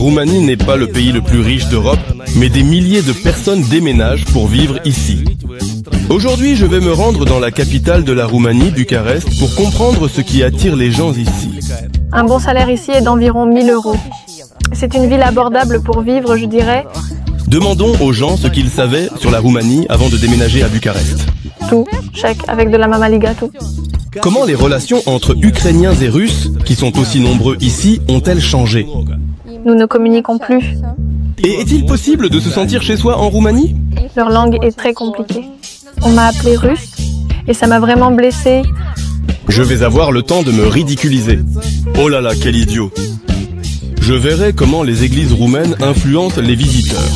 Roumanie n'est pas le pays le plus riche d'Europe, mais des milliers de personnes déménagent pour vivre ici. Aujourd'hui, je vais me rendre dans la capitale de la Roumanie, Bucarest, pour comprendre ce qui attire les gens ici. Un bon salaire ici est d'environ 1 000 €. C'est une ville abordable pour vivre, je dirais. Demandons aux gens ce qu'ils savaient sur la Roumanie avant de déménager à Bucarest. Tout, chèque, avec de la mamaliga, tout. Comment les relations entre Ukrainiens et Russes, qui sont aussi nombreux ici, ont-elles changé? Nous ne communiquons plus. Et est-il possible de se sentir chez soi en Roumanie? Leur langue est très compliquée. On m'a appelé russe et ça m'a vraiment blessée. Je vais avoir le temps de me ridiculiser. Oh là là, quel idiot! Je verrai comment les églises roumaines influencent les visiteurs.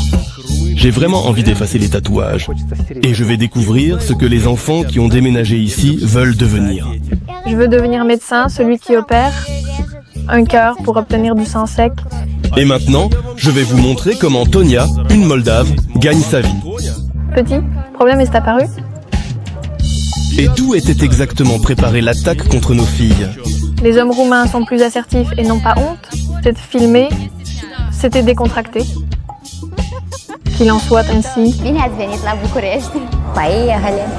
J'ai vraiment envie d'effacer les tatouages. Et je vais découvrir ce que les enfants qui ont déménagé ici veulent devenir. Je veux devenir médecin, celui qui opère. Un cœur pour obtenir du sang sec. Et maintenant, je vais vous montrer comment Tonia, une Moldave, gagne sa vie. Petit, problème est apparu? Et d'où était exactement préparée l'attaque contre nos filles? Les hommes roumains sont plus assertifs et n'ont pas honte. C'était filmé, c'était décontracté. Qu'il en soit ainsi. Bine ați venit la București. Paella, Helen.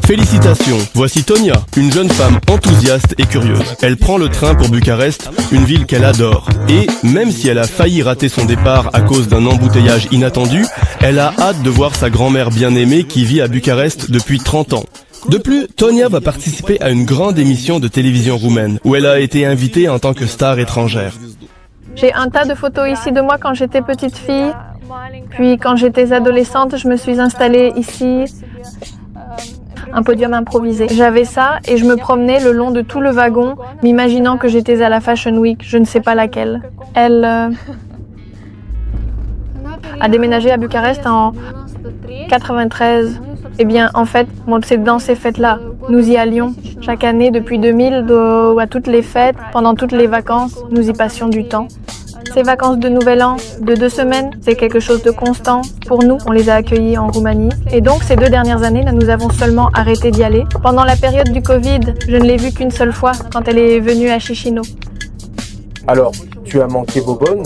Félicitations, voici Tonia, une jeune femme enthousiaste et curieuse. Elle prend le train pour Bucarest, une ville qu'elle adore. Et, même si elle a failli rater son départ à cause d'un embouteillage inattendu, elle a hâte de voir sa grand-mère bien-aimée qui vit à Bucarest depuis 30 ans. De plus, Tonia va participer à une grande émission de télévision roumaine, où elle a été invitée en tant que star étrangère. J'ai un tas de photos ici de moi quand j'étais petite fille. Puis quand j'étais adolescente, je me suis installée ici. Un podium improvisé. J'avais ça et je me promenais le long de tout le wagon, m'imaginant que j'étais à la Fashion Week, je ne sais pas laquelle. Elle a déménagé à Bucarest en 93. Eh bien, en fait, c'est dans ces fêtes-là. Nous y allions chaque année depuis 2000 à toutes les fêtes, pendant toutes les vacances, nous y passions du temps. Ces vacances de Nouvel An, de 2 semaines, c'est quelque chose de constant. Pour nous, on les a accueillis en Roumanie. Et donc, ces 2 dernières années, nous avons seulement arrêté d'y aller. Pendant la période du Covid, je ne l'ai vue qu'une seule fois, quand elle est venue à Chișinău. Alors, tu as manqué Bobonne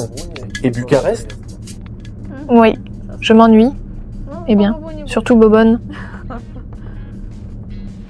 et Bucarest? Oui, je m'ennuie. Eh bien, surtout Bobonne.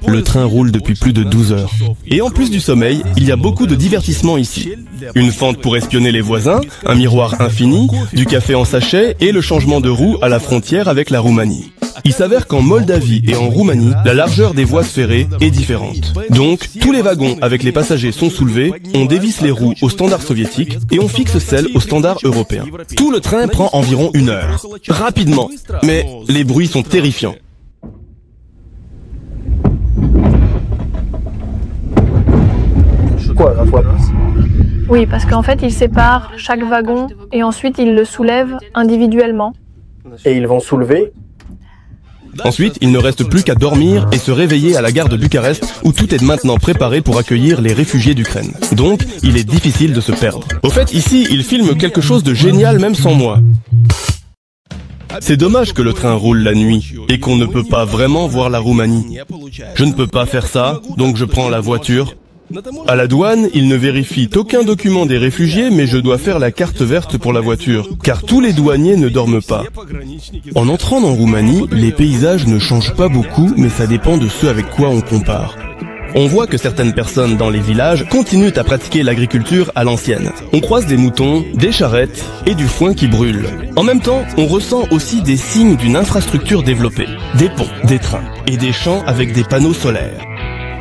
Le train roule depuis plus de 12 heures. Et en plus du sommeil, il y a beaucoup de divertissements ici. Une fente pour espionner les voisins, un miroir infini, du café en sachet et le changement de roue à la frontière avec la Roumanie. Il s'avère qu'en Moldavie et en Roumanie, la largeur des voies ferrées est différente. Donc, tous les wagons avec les passagers sont soulevés, on dévisse les roues au standard soviétique et on fixe celles au standard européen. Tout le train prend environ 1 heure. Rapidement. Mais les bruits sont terrifiants. Quoi, la fois? Oui, parce qu'en fait, ils séparent chaque wagon et ensuite ils le soulèvent individuellement. Et ils vont soulever? Ensuite, il ne reste plus qu'à dormir et se réveiller à la gare de Bucarest où tout est maintenant préparé pour accueillir les réfugiés d'Ukraine. Donc, il est difficile de se perdre. Au fait, ici, ils filment quelque chose de génial même sans moi. C'est dommage que le train roule la nuit et qu'on ne peut pas vraiment voir la Roumanie. Je ne peux pas faire ça, donc je prends la voiture. À la douane, ils ne vérifient aucun document des réfugiés, mais je dois faire la carte verte pour la voiture, car tous les douaniers ne dorment pas. En entrant en Roumanie, les paysages ne changent pas beaucoup, mais ça dépend de ceux avec quoi on compare. On voit que certaines personnes dans les villages continuent à pratiquer l'agriculture à l'ancienne. On croise des moutons, des charrettes et du foin qui brûle. En même temps, on ressent aussi des signes d'une infrastructure développée. Des ponts, des trains et des champs avec des panneaux solaires.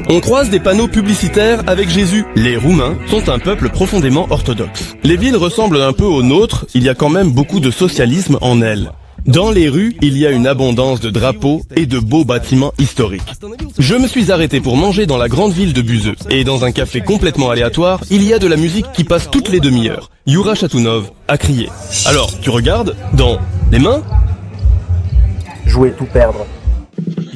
On croise des panneaux publicitaires avec Jésus. Les Roumains sont un peuple profondément orthodoxe. Les villes ressemblent un peu aux nôtres, il y a quand même beaucoup de socialisme en elles. Dans les rues, il y a une abondance de drapeaux et de beaux bâtiments historiques. Je me suis arrêté pour manger dans la grande ville de Buzău. Et dans un café complètement aléatoire, il y a de la musique qui passe toutes les demi-heures. Yura Chatunov a crié. Alors, tu regardes dans les mains? Jouer tout perdre.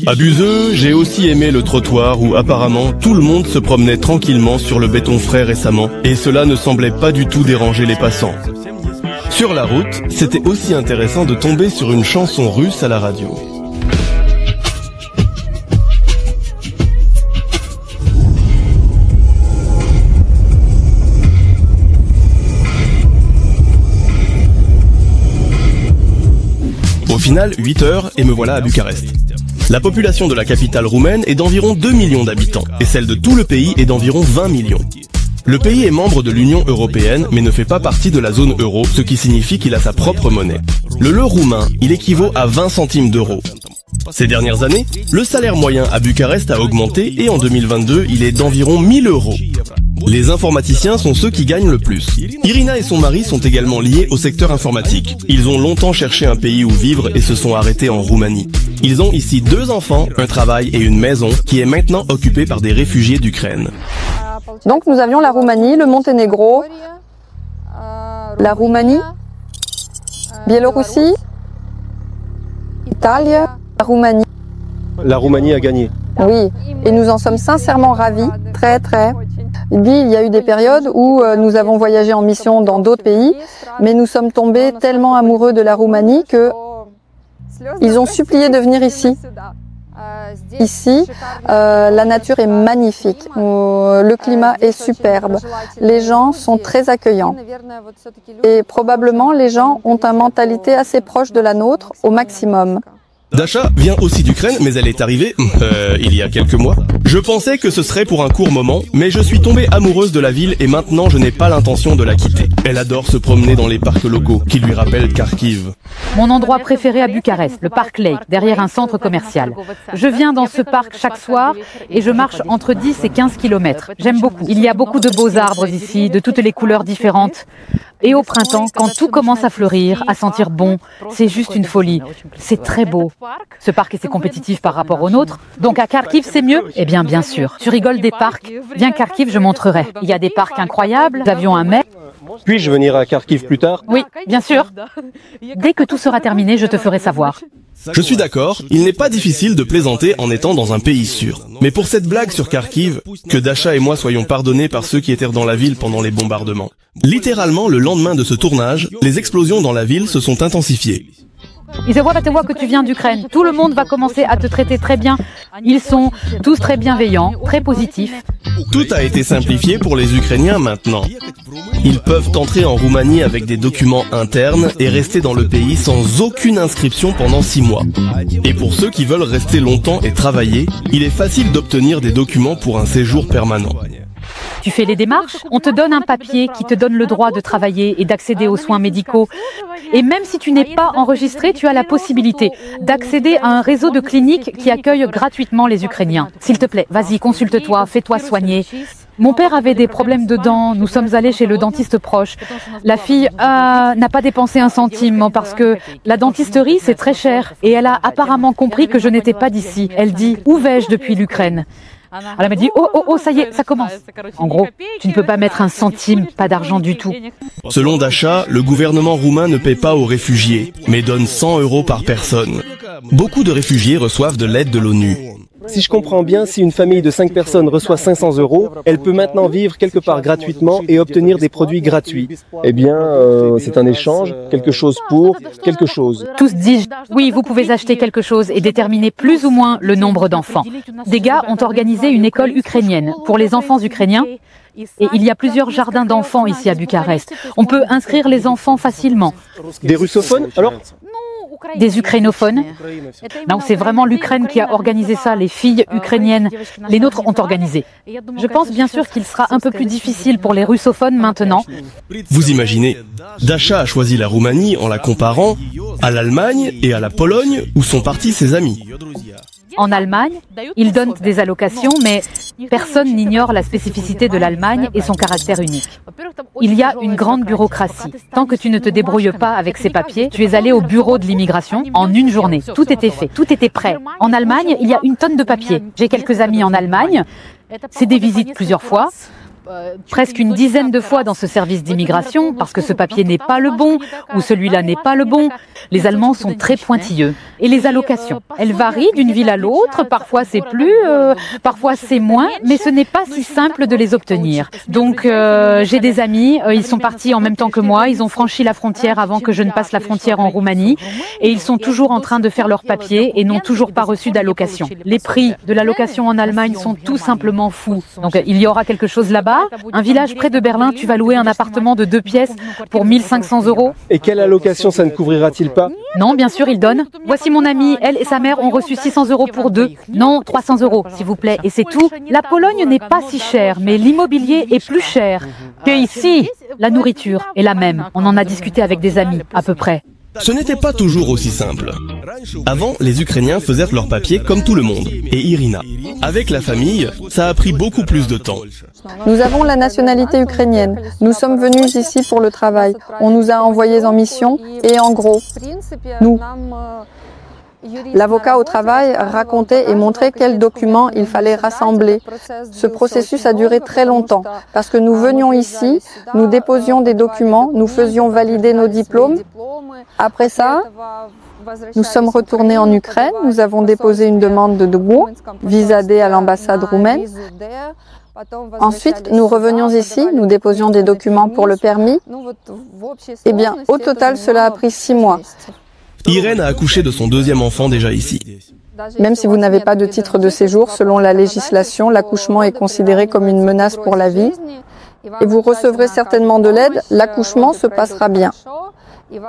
À Buzeux, j'ai aussi aimé le trottoir où apparemment tout le monde se promenait tranquillement sur le béton frais récemment et cela ne semblait pas du tout déranger les passants. Sur la route, c'était aussi intéressant de tomber sur une chanson russe à la radio. Au final, 8 heures et me voilà à Bucarest. La population de la capitale roumaine est d'environ 2 millions d'habitants et celle de tout le pays est d'environ 20 millions. Le pays est membre de l'Union européenne mais ne fait pas partie de la zone euro, ce qui signifie qu'il a sa propre monnaie. Le leu roumain, il équivaut à 20 centimes d'euros. Ces dernières années, le salaire moyen à Bucarest a augmenté et en 2022, il est d'environ 1000 euros. Les informaticiens sont ceux qui gagnent le plus. Irina et son mari sont également liés au secteur informatique. Ils ont longtemps cherché un pays où vivre et se sont arrêtés en Roumanie. Ils ont ici 2 enfants, un travail et une maison qui est maintenant occupée par des réfugiés d'Ukraine. Donc nous avions la Roumanie, le Monténégro, la Roumanie, Biélorussie, Italie, la Roumanie. La Roumanie a gagné. Oui, et nous en sommes sincèrement ravis, très. Il y a eu des périodes où nous avons voyagé en mission dans d'autres pays, mais nous sommes tombés tellement amoureux de la Roumanie que ils ont supplié de venir ici. Ici, la nature est magnifique, le climat est superbe, les gens sont très accueillants et probablement les gens ont une mentalité assez proche de la nôtre au maximum. Dasha vient aussi d'Ukraine, mais elle est arrivée il y a quelques mois. Je pensais que ce serait pour un court moment, mais je suis tombée amoureuse de la ville et maintenant je n'ai pas l'intention de la quitter. Elle adore se promener dans les parcs locaux, qui lui rappellent Kharkiv. Mon endroit préféré à Bucarest, le parc Lake, derrière un centre commercial. Je viens dans ce parc chaque soir et je marche entre 10 et 15 kilomètres. J'aime beaucoup. Il y a beaucoup de beaux arbres ici, de toutes les couleurs différentes. Et au printemps, quand tout commence à fleurir, à sentir bon, c'est juste une folie. C'est très beau. Ce parc est compétitif par rapport au nôtre. Donc à Kharkiv, c'est mieux? Eh bien sûr. Tu rigoles des parcs? Viens Kharkiv, je montrerai. Il y a des parcs incroyables. Nous avions un mec. Puis-je venir à Kharkiv plus tard? Oui, bien sûr. Dès que tout sera terminé, je te ferai savoir. Je suis d'accord, il n'est pas difficile de plaisanter en étant dans un pays sûr. Mais pour cette blague sur Kharkiv, que Dasha et moi soyons pardonnés par ceux qui étaient dans la ville pendant les bombardements. Littéralement, le lendemain de ce tournage, les explosions dans la ville se sont intensifiées. Ils se voient que tu viens d'Ukraine. Tout le monde va commencer à te traiter très bien. Ils sont tous très bienveillants, très positifs. Tout a été simplifié pour les Ukrainiens maintenant. Ils peuvent entrer en Roumanie avec des documents internes et rester dans le pays sans aucune inscription pendant 6 mois. Et pour ceux qui veulent rester longtemps et travailler, il est facile d'obtenir des documents pour un séjour permanent. Tu fais les démarches, on te donne un papier qui te donne le droit de travailler et d'accéder aux soins médicaux. Et même si tu n'es pas enregistré, tu as la possibilité d'accéder à un réseau de cliniques qui accueillent gratuitement les Ukrainiens. S'il te plaît, vas-y, consulte-toi, fais-toi soigner. Mon père avait des problèmes de dents, nous sommes allés chez le dentiste proche. La fille n'a pas dépensé un centime parce que la dentisterie c'est très cher. Et elle a apparemment compris que je n'étais pas d'ici. Elle dit, où vais-je depuis l'Ukraine ? Elle m'a dit, oh, ça y est, ça commence. En gros, tu ne peux pas mettre un centime, pas d'argent du tout. Selon Dasha, le gouvernement roumain ne paie pas aux réfugiés, mais donne 100 € par personne. Beaucoup de réfugiés reçoivent de l'aide de l'ONU. Si je comprends bien, si une famille de 5 personnes reçoit 500 €, elle peut maintenant vivre quelque part gratuitement et obtenir des produits gratuits. Eh bien, c'est un échange, quelque chose pour quelque chose. Tous disent, oui, vous pouvez acheter quelque chose et déterminer plus ou moins le nombre d'enfants. Des gars ont organisé une école ukrainienne pour les enfants ukrainiens. Et il y a plusieurs jardins d'enfants ici à Bucarest. On peut inscrire les enfants facilement. Des russophones, alors ? Des ukrainophones. Non, c'est vraiment l'Ukraine qui a organisé ça, les filles ukrainiennes. Les nôtres ont organisé. Je pense bien sûr qu'il sera un peu plus difficile pour les russophones maintenant. Vous imaginez, Dasha a choisi la Roumanie en la comparant à l'Allemagne et à la Pologne où sont partis ses amis. En Allemagne, ils donnent des allocations, mais personne n'ignore la spécificité de l'Allemagne et son caractère unique. Il y a une grande bureaucratie. Tant que tu ne te débrouilles pas avec ces papiers, tu es allé au bureau de l'immigration en une journée. Tout était fait, tout était prêt. En Allemagne, il y a une tonne de papiers. J'ai quelques amis en Allemagne. C'est des visites plusieurs fois. presque une dizaine de fois dans ce service d'immigration parce que ce papier n'est pas le bon ou celui-là n'est pas le bon. Les Allemands sont très pointilleux. Et les allocations, elles varient d'une ville à l'autre. Parfois c'est plus, parfois c'est moins, mais ce n'est pas si simple de les obtenir. Donc j'ai des amis, ils sont partis en même temps que moi. Ils ont franchi la frontière avant que je ne passe la frontière en Roumanie et ils sont toujours en train de faire leurs papiers et n'ont toujours pas reçu d'allocation. Les prix de l'allocation en Allemagne sont tout simplement fous. Donc il y aura quelque chose là-bas. Un village près de Berlin, tu vas louer un appartement de 2 pièces pour 1 500 €. Et quelle allocation ça ne couvrira-t-il pas? Non, bien sûr, ils donnent. Voici mon amie, elle et sa mère ont reçu 600 € pour 2. Non, 300 €, s'il vous plaît. Et c'est tout. La Pologne n'est pas si chère, mais l'immobilier est plus cher que ici. La nourriture est la même. On en a discuté avec des amis, à peu près. Ce n'était pas toujours aussi simple. Avant, les Ukrainiens faisaient leurs papiers comme tout le monde, et Irina. Avec la famille, ça a pris beaucoup plus de temps. Nous avons la nationalité ukrainienne. Nous sommes venus ici pour le travail. On nous a envoyés en mission et en gros, nous. L'avocat au travail racontait et montrait quels documents il fallait rassembler. Ce processus a duré très longtemps parce que nous venions ici, nous déposions des documents, nous faisions valider nos diplômes. Après ça, nous sommes retournés en Ukraine, nous avons déposé une demande de DGU, visa D à l'ambassade roumaine. Ensuite, nous revenions ici, nous déposions des documents pour le permis. Eh bien, au total, cela a pris 6 mois. Irène a accouché de son 2e enfant déjà ici. Même si vous n'avez pas de titre de séjour, selon la législation, l'accouchement est considéré comme une menace pour la vie. Et vous recevrez certainement de l'aide, l'accouchement se passera bien.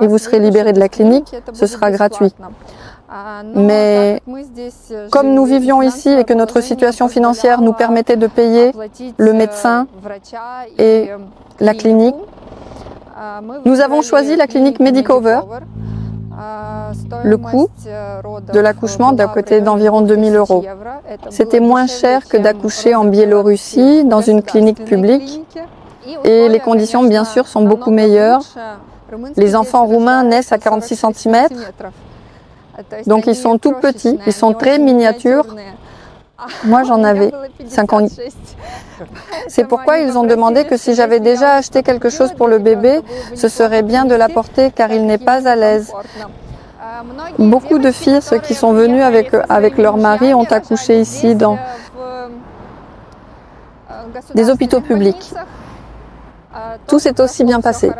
Et vous serez libéré de la clinique, ce sera gratuit. Mais comme nous vivions ici et que notre situation financière nous permettait de payer le médecin et la clinique, nous avons choisi la clinique Medicover. Le coût de l'accouchement d'un côté d'environ 2 000 €. C'était moins cher que d'accoucher en Biélorussie, dans une clinique publique. Et les conditions, bien sûr, sont beaucoup meilleures. Les enfants roumains naissent à 46 cm. Donc ils sont tout petits, ils sont très miniatures. Moi, j'en avais 50. C'est pourquoi ils ont demandé que si j'avais déjà acheté quelque chose pour le bébé, ce serait bien de l'apporter car il n'est pas à l'aise. Beaucoup de filles, ceux qui sont venues avec leur mari, ont accouché ici dans des hôpitaux publics. Tout s'est aussi bien passé.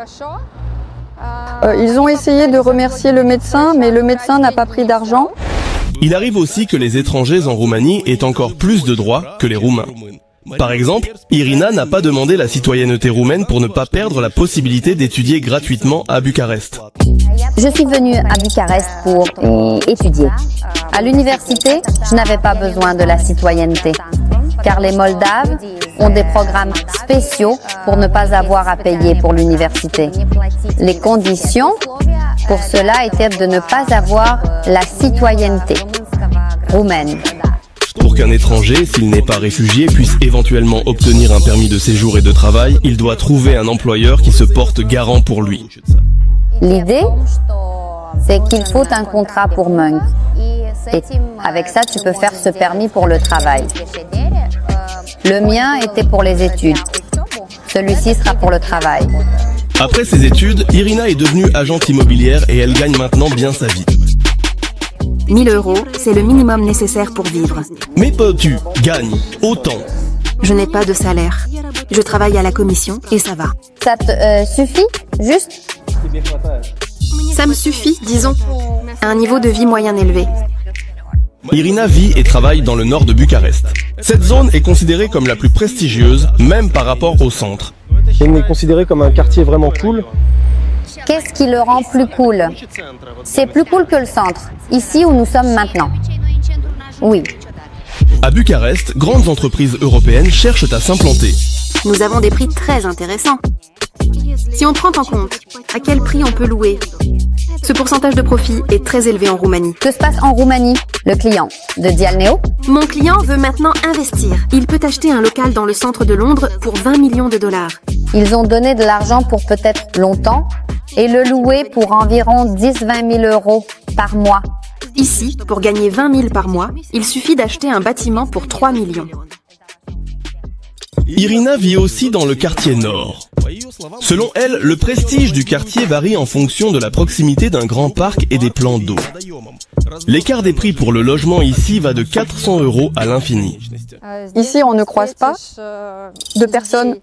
Ils ont essayé de remercier le médecin, mais le médecin n'a pas pris d'argent. Il arrive aussi que les étrangers en Roumanie aient encore plus de droits que les Roumains. Par exemple, Irina n'a pas demandé la citoyenneté roumaine pour ne pas perdre la possibilité d'étudier gratuitement à Bucarest. Je suis venue à Bucarest pour étudier. À l'université, je n'avais pas besoin de la citoyenneté, car les Moldaves ont des programmes spéciaux pour ne pas avoir à payer pour l'université. Les conditions pour cela étaient de ne pas avoir la citoyenneté roumaine. Pour qu'un étranger, s'il n'est pas réfugié, puisse éventuellement obtenir un permis de séjour et de travail, il doit trouver un employeur qui se porte garant pour lui. L'idée, c'est qu'il faut un contrat pour Mung. Et avec ça, tu peux faire ce permis pour le travail. Le mien était pour les études. Celui-ci sera pour le travail. Après ses études, Irina est devenue agente immobilière et elle gagne maintenant bien sa vie. 1 000 €, c'est le minimum nécessaire pour vivre. Mais tu gagnes autant. Je n'ai pas de salaire. Je travaille à la commission et ça va. Ça te suffit, juste? Ça me suffit, disons, à un niveau de vie moyen élevé. Irina vit et travaille dans le nord de Bucarest. Cette zone est considérée comme la plus prestigieuse, même par rapport au centre. Il est considéré comme un quartier vraiment cool. Qu'est-ce qui le rend plus cool? C'est plus cool que le centre, ici où nous sommes maintenant. Oui. À Bucarest, grandes entreprises européennes cherchent à s'implanter. Nous avons des prix très intéressants. Si on prend en compte à quel prix on peut louer, ce pourcentage de profit est très élevé en Roumanie. Que se passe en Roumanie? Le client de Dialneo? Mon client veut maintenant investir. Il peut acheter un local dans le centre de Londres pour 20 millions de $. Ils ont donné de l'argent pour peut-être longtemps et le louer pour environ 10-20 000 € par mois. Ici, pour gagner 20 000 par mois, il suffit d'acheter un bâtiment pour 3 millions. Irina vit aussi dans le quartier nord. Selon elle, le prestige du quartier varie en fonction de la proximité d'un grand parc et des plans d'eau. L'écart des prix pour le logement ici va de 400 € à l'infini. Ici, on ne croise pas de personnes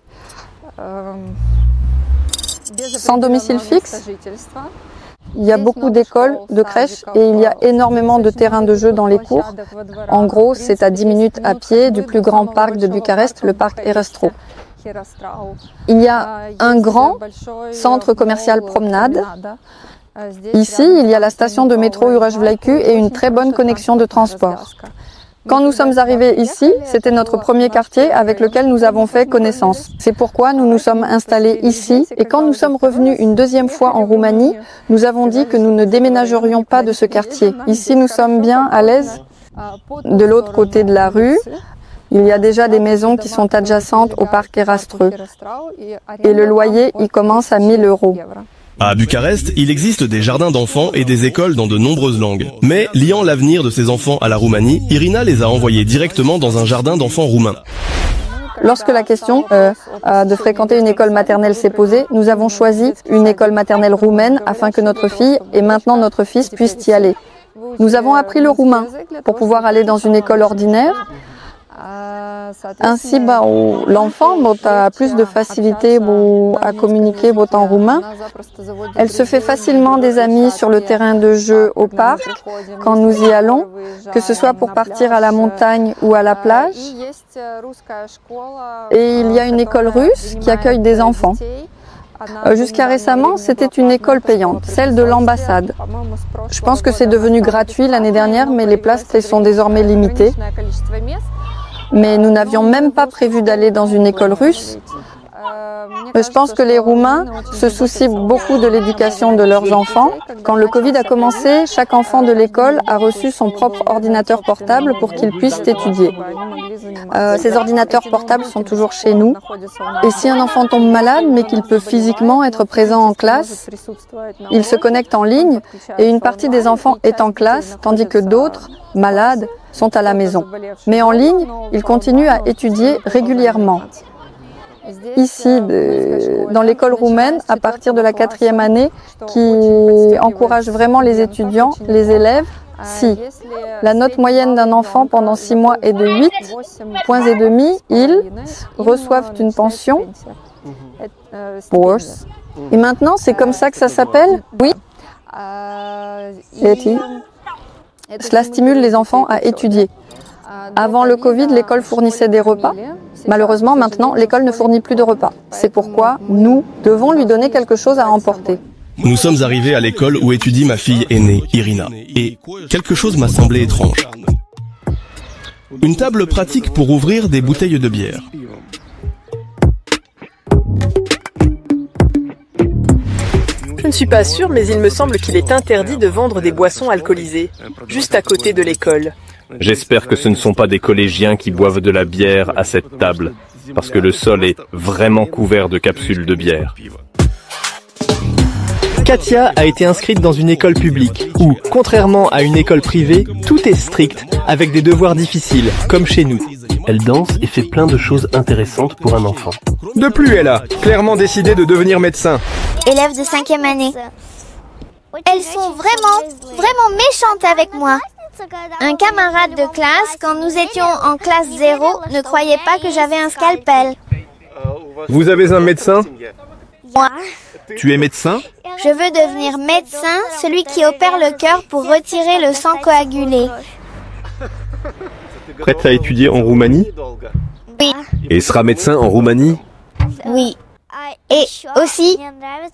sans domicile fixe. Il y a beaucoup d'écoles, de crèches et il y a énormément de terrains de jeu dans les cours. En gros, c'est à 10 minutes à pied du plus grand parc de Bucarest, le parc Erastro. Il y a un grand centre commercial promenade. Ici, il y a la station de métro Uraș-Vlaicu et une très bonne connexion de transport. Quand nous sommes arrivés ici, c'était notre premier quartier avec lequel nous avons fait connaissance. C'est pourquoi nous nous sommes installés ici et quand nous sommes revenus une deuxième fois en Roumanie, nous avons dit que nous ne déménagerions pas de ce quartier. Ici, nous sommes bien à l'aise. De l'autre côté de la rue, il y a déjà des maisons qui sont adjacentes au parc Erastru. Et le loyer, il commence à 1 000 €. À Bucarest, il existe des jardins d'enfants et des écoles dans de nombreuses langues. Mais, liant l'avenir de ses enfants à la Roumanie, Irina les a envoyés directement dans un jardin d'enfants roumain. Lorsque la question de fréquenter une école maternelle s'est posée, nous avons choisi une école maternelle roumaine afin que notre fille et maintenant notre fils puissent y aller. Nous avons appris le roumain pour pouvoir aller dans une école ordinaire. Ainsi, l'enfant a plus de facilité à communiquer en roumain. Elle se fait facilement des amis sur le terrain de jeu au parc quand nous y allons, que ce soit pour partir à la montagne ou à la plage. Et il y a une école russe qui accueille des enfants. Jusqu'à récemment, c'était une école payante, celle de l'ambassade. Je pense que c'est devenu gratuit l'année dernière, mais les places sont désormais limitées. Mais nous n'avions même pas prévu d'aller dans une école russe. Je pense que les Roumains se soucient beaucoup de l'éducation de leurs enfants. Quand le Covid a commencé, chaque enfant de l'école a reçu son propre ordinateur portable pour qu'il puisse étudier. Ces ordinateurs portables sont toujours chez nous. Et si un enfant tombe malade, mais qu'il peut physiquement être présent en classe, il se connecte en ligne et une partie des enfants est en classe, tandis que d'autres, malades, sont à la maison. Mais en ligne, ils continuent à étudier régulièrement. Ici, dans l'école roumaine, à partir de la 4e année, qui encourage vraiment les étudiants, les élèves, si la note moyenne d'un enfant pendant 6 mois est de 8 points et demi, ils reçoivent une pension. Et maintenant, c'est comme ça que ça s'appelle? Oui. Cela stimule les enfants à étudier. Avant le Covid, l'école fournissait des repas. Malheureusement, maintenant, l'école ne fournit plus de repas. C'est pourquoi nous devons lui donner quelque chose à emporter. Nous sommes arrivés à l'école où étudie ma fille aînée, Irina. Et quelque chose m'a semblé étrange. Une table pratique pour ouvrir des bouteilles de bière. Je ne suis pas sûre, mais il me semble qu'il est interdit de vendre des boissons alcoolisées, juste à côté de l'école. J'espère que ce ne sont pas des collégiens qui boivent de la bière à cette table, parce que le sol est vraiment couvert de capsules de bière. Katia a été inscrite dans une école publique où, contrairement à une école privée, tout est strict, avec des devoirs difficiles, comme chez nous. Elle danse et fait plein de choses intéressantes pour un enfant. De plus, elle a clairement décidé de devenir médecin. Élève de 5e année. Elles sont vraiment méchantes avec moi. Un camarade de classe, quand nous étions en classe 0, ne croyait pas que j'avais un scalpel. Vous avez un médecin? Moi. Tu es médecin? Je veux devenir médecin, celui qui opère le cœur pour retirer le sang coagulé. Prête à étudier en Roumanie? Oui. Et sera médecin en Roumanie? Oui. Et aussi,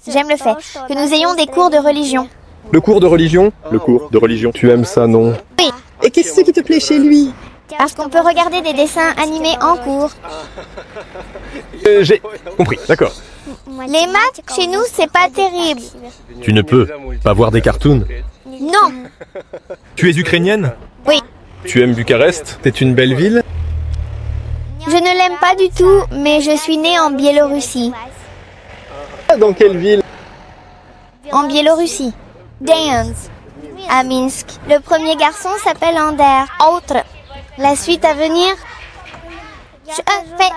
j'aime le fait que nous ayons des cours de religion. Le cours de religion? Le cours de religion. Tu aimes ça, non? Oui. Et qu'est-ce qui te plaît chez lui? Parce qu'on peut regarder des dessins animés en cours. J'ai compris, d'accord. Les maths, chez nous, c'est pas terrible. Tu ne peux pas voir des cartoons? Non. Tu es ukrainienne? Oui. Tu aimes Bucarest? C'est une belle ville? Je ne l'aime pas du tout, mais je suis née en Biélorussie. Dans quelle ville? En Biélorussie. Dance. À Minsk. Le premier garçon s'appelle Ander. Autre. La suite à venir. Je fais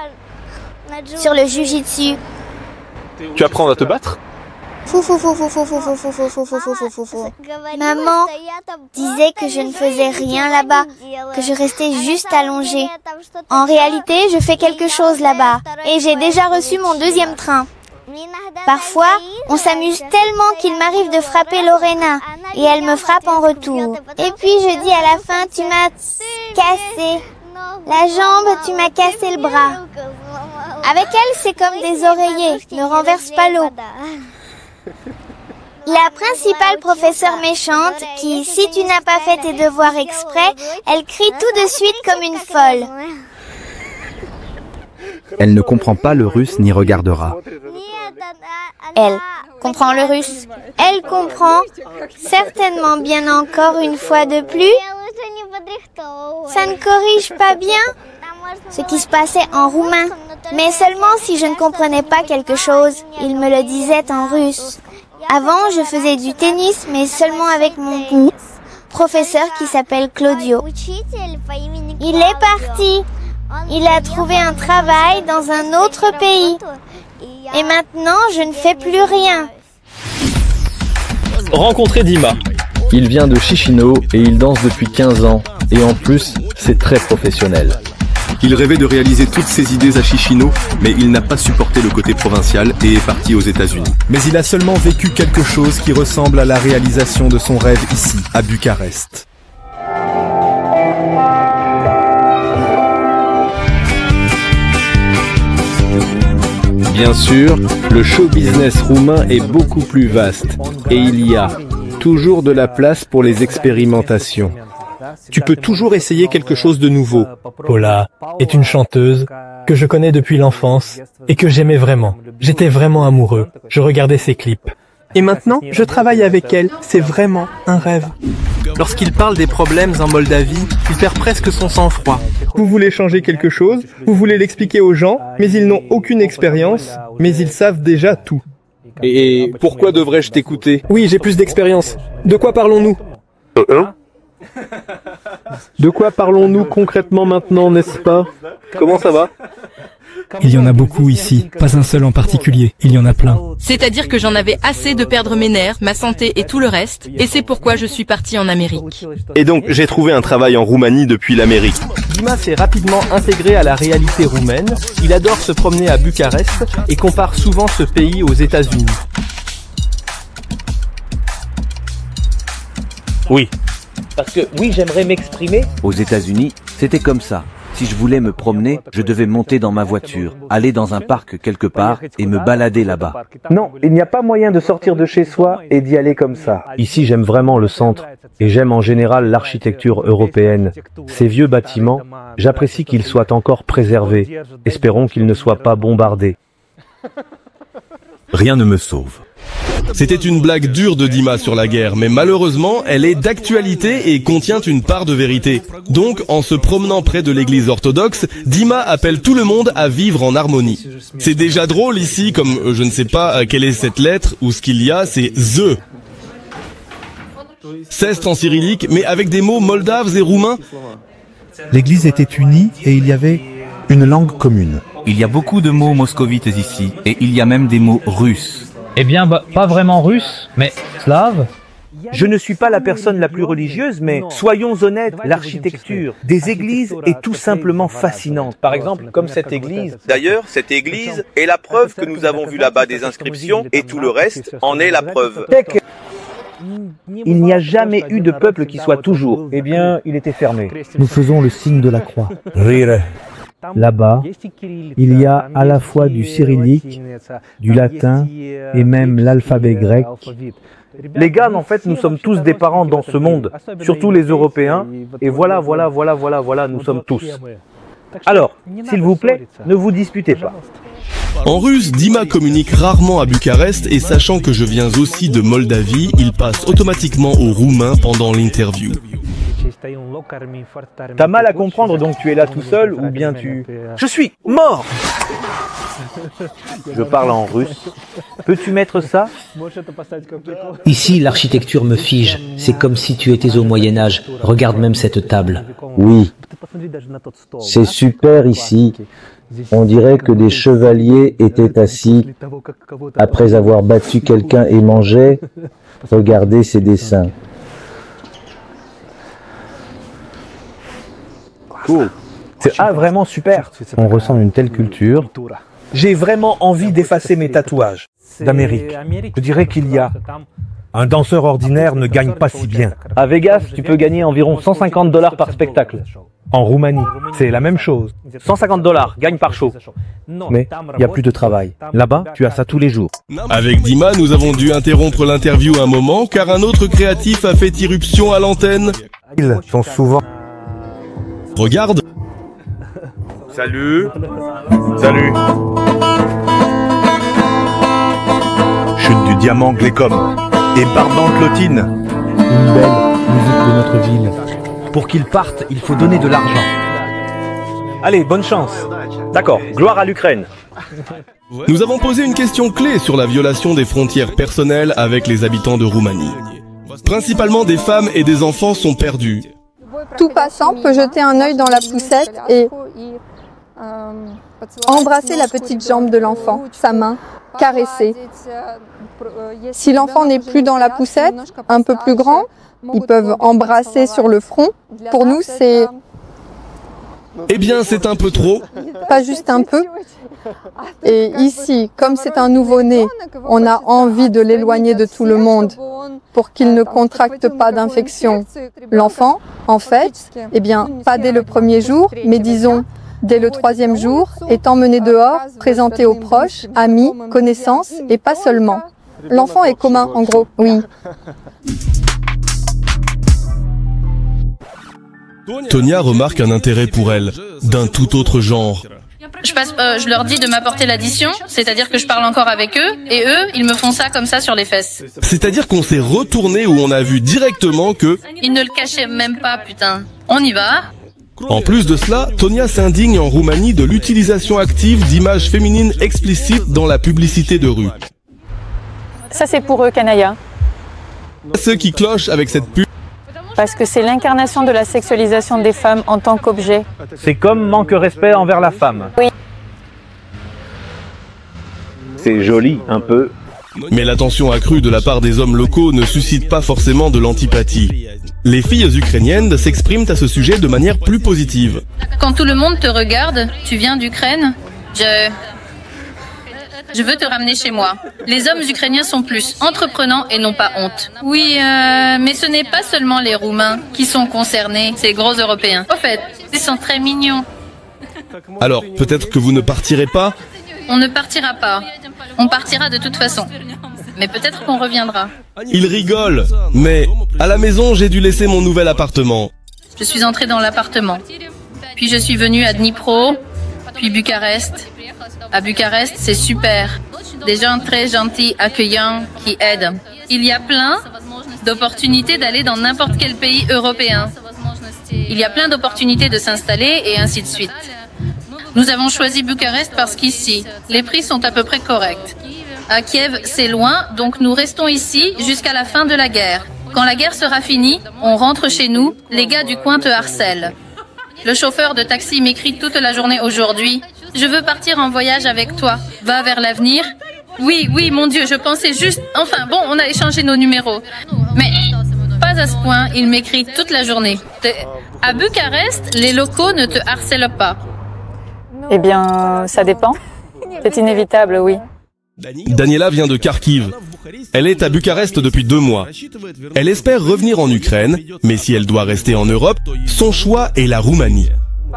sur le jujitsu. Tu apprends à te battre? Maman disait que je ne faisais rien là-bas, que je restais juste allongée. En réalité, je fais quelque chose là-bas et j'ai déjà reçu mon deuxième train. Parfois, on s'amuse tellement qu'il m'arrive de frapper Lorena et elle me frappe en retour. Et puis je dis à la fin, tu m'as cassé la jambe, tu m'as cassé le bras. Avec elle, c'est comme des oreillers, ne renverse pas l'eau. La principale professeure méchante qui, si tu n'as pas fait tes devoirs exprès, elle crie tout de suite comme une folle. Elle ne comprend pas le russe ni regardera. Elle comprend le russe. Elle comprend certainement bien encore une fois de plus. Ça ne corrige pas bien ce qui se passait en roumain. Mais seulement si je ne comprenais pas quelque chose, il me le disait en russe. Avant, je faisais du tennis, mais seulement avec mon professeur qui s'appelle Claudio. Il est parti. Il a trouvé un travail dans un autre pays. Et maintenant, je ne fais plus rien. Rencontrez Dima. Il vient de Chisinau et il danse depuis 15 ans. Et en plus, c'est très professionnel. Il rêvait de réaliser toutes ses idées à Chisinau, mais il n'a pas supporté le côté provincial et est parti aux États-Unis. Mais il a seulement vécu quelque chose qui ressemble à la réalisation de son rêve ici, à Bucarest. Bien sûr, le show business roumain est beaucoup plus vaste et il y a toujours de la place pour les expérimentations. Tu peux toujours essayer quelque chose de nouveau. Paula est une chanteuse que je connais depuis l'enfance et que j'aimais vraiment. J'étais vraiment amoureux. Je regardais ses clips. Et maintenant, je travaille avec elle. C'est vraiment un rêve. Lorsqu'il parle des problèmes en Moldavie, il perd presque son sang-froid. Vous voulez changer quelque chose, vous voulez l'expliquer aux gens, mais ils n'ont aucune expérience, mais ils savent déjà tout. Et pourquoi devrais-je t'écouter? Oui, j'ai plus d'expérience. De quoi parlons-nous? De quoi parlons-nous concrètement maintenant, n'est-ce pas? Comment ça va? Il y en a beaucoup ici, pas un seul en particulier, il y en a plein. C'est-à-dire que j'en avais assez de perdre mes nerfs, ma santé et tout le reste, et c'est pourquoi je suis parti en Amérique. Et donc, j'ai trouvé un travail en Roumanie depuis l'Amérique. Dima s'est rapidement intégré à la réalité roumaine, il adore se promener à Bucarest et compare souvent ce pays aux États-Unis. Oui. Parce que oui, j'aimerais m'exprimer. Aux États-Unis, c'était comme ça. Si je voulais me promener, je devais monter dans ma voiture, aller dans un parc quelque part et me balader là-bas. Non, il n'y a pas moyen de sortir de chez soi et d'y aller comme ça. Ici, j'aime vraiment le centre et j'aime en général l'architecture européenne. Ces vieux bâtiments, j'apprécie qu'ils soient encore préservés. Espérons qu'ils ne soient pas bombardés. Rien ne me sauve. C'était une blague dure de Dima sur la guerre, mais malheureusement, elle est d'actualité et contient une part de vérité. Donc, en se promenant près de l'église orthodoxe, Dima appelle tout le monde à vivre en harmonie. C'est déjà drôle ici, comme je ne sais pas quelle est cette lettre ou ce qu'il y a, c'est ZE. Ceste en cyrillique, mais avec des mots moldaves et roumains. L'église était unie et il y avait une langue commune. Il y a beaucoup de mots moscovites ici, et il y a même des mots russes. Eh bien, pas vraiment russe, mais slave. Je ne suis pas la personne la plus religieuse, mais soyons honnêtes, l'architecture des églises est tout simplement fascinante. Par exemple, comme cette église. D'ailleurs, cette église est la preuve que nous avons vu là-bas des inscriptions et tout le reste en est la preuve. Il n'y a jamais eu de peuple qui soit toujours. Eh bien, il était fermé. Nous faisons le signe de la croix. Rire. Là-bas, il y a à la fois du cyrillique, du latin et même l'alphabet grec. Les gars, en fait, nous sommes tous des parents dans ce monde, surtout les Européens, et voilà, nous sommes tous. Alors, s'il vous plaît, ne vous disputez pas. En russe, Dima communique rarement à Bucarest et sachant que je viens aussi de Moldavie, il passe automatiquement au roumain pendant l'interview. T'as mal à comprendre, donc tu es là tout seul, ou bien tu... Je suis mort! Je parle en russe. Peux-tu mettre ça? Ici, l'architecture me fige. C'est comme si tu étais au Moyen-Âge. Regarde même cette table. Oui. C'est super ici. On dirait que des chevaliers étaient assis après avoir battu quelqu'un et mangeaient. Regardez ces dessins. Cool. C'est vraiment super. On ressent une telle culture. J'ai vraiment envie d'effacer mes tatouages d'Amérique. Je dirais qu'il y a... Un danseur ordinaire ne gagne pas si bien. À Vegas, tu peux gagner environ $150 par spectacle. En Roumanie, c'est la même chose. $150, gagne par show. Mais il n'y a plus de travail. Là-bas, tu as ça tous les jours. Avec Dima, nous avons dû interrompre l'interview un moment car un autre créatif a fait irruption à l'antenne. Ils sont souvent... Regarde. Salut. Salut. Chute du diamant Glécom et Barbante Lotine. Une belle musique de notre ville. Pour qu'ils partent, il faut donner de l'argent. Allez, bonne chance. D'accord, gloire à l'Ukraine. Nous avons posé une question clé sur la violation des frontières personnelles avec les habitants de Roumanie. Principalement des femmes et des enfants sont perdus. Tout passant peut jeter un œil dans la poussette et embrasser la petite jambe de l'enfant, sa main, caresser. Si l'enfant n'est plus dans la poussette, un peu plus grand, ils peuvent embrasser sur le front. Pour nous, c'est... Eh bien, c'est un peu trop. Pas juste un peu. Et ici, comme c'est un nouveau-né, on a envie de l'éloigner de tout le monde pour qu'il ne contracte pas d'infection. L'enfant, en fait, eh bien, pas dès le premier jour, mais disons, dès le 3e jour, est emmené dehors, présenté aux proches, amis, connaissances, et pas seulement. L'enfant est commun, en gros, oui. Tonia remarque un intérêt pour elle, d'un tout autre genre. Je leur dis de m'apporter l'addition, c'est-à-dire que je parle encore avec eux, et eux, ils me font ça comme ça sur les fesses. C'est-à-dire qu'on s'est retourné où on a vu directement que... Ils ne le cachaient même pas, putain. On y va. En plus de cela, Tonia s'indigne en Roumanie de l'utilisation active d'images féminines explicites dans la publicité de rue. Ça c'est pour eux, Kanaya. Ceux qui clochent avec cette pub. Parce que c'est l'incarnation de la sexualisation des femmes en tant qu'objet. C'est comme manque de respect envers la femme. Oui. C'est joli, un peu. Mais l'attention accrue de la part des hommes locaux ne suscite pas forcément de l'antipathie. Les filles ukrainiennes s'expriment à ce sujet de manière plus positive. Quand tout le monde te regarde, tu viens d'Ukraine, je veux te ramener chez moi. Les hommes ukrainiens sont plus entreprenants et n'ont pas honte. Oui, mais ce n'est pas seulement les Roumains qui sont concernés, c'est les gros Européens. Au fait, ils sont très mignons. Alors, peut-être que vous ne partirez pas ? On ne partira pas. On partira de toute façon. Mais peut-être qu'on reviendra. Il rigole. Mais à la maison, j'ai dû laisser mon nouvel appartement. Je suis entrée dans l'appartement. Puis je suis venue à Dnipro, puis Bucarest. À Bucarest, c'est super. Des gens très gentils, accueillants, qui aident. Il y a plein d'opportunités d'aller dans n'importe quel pays européen. Il y a plein d'opportunités de s'installer et ainsi de suite. Nous avons choisi Bucarest parce qu'ici, les prix sont à peu près corrects. À Kiev, c'est loin, donc nous restons ici jusqu'à la fin de la guerre. Quand la guerre sera finie, on rentre chez nous, les gars du coin te harcèlent. Le chauffeur de taxi m'écrit toute la journée aujourd'hui. Je veux partir en voyage avec toi. Va vers l'avenir. Oui, oui, mon Dieu, je pensais juste... Enfin, bon, on a échangé nos numéros. Mais pas à ce point, il m'écrit toute la journée. À Bucarest, les locaux ne te harcèlent pas. Eh bien, ça dépend. C'est inévitable, oui. Daniela vient de Kharkiv. Elle est à Bucarest depuis 2 mois. Elle espère revenir en Ukraine, mais si elle doit rester en Europe, son choix est la Roumanie.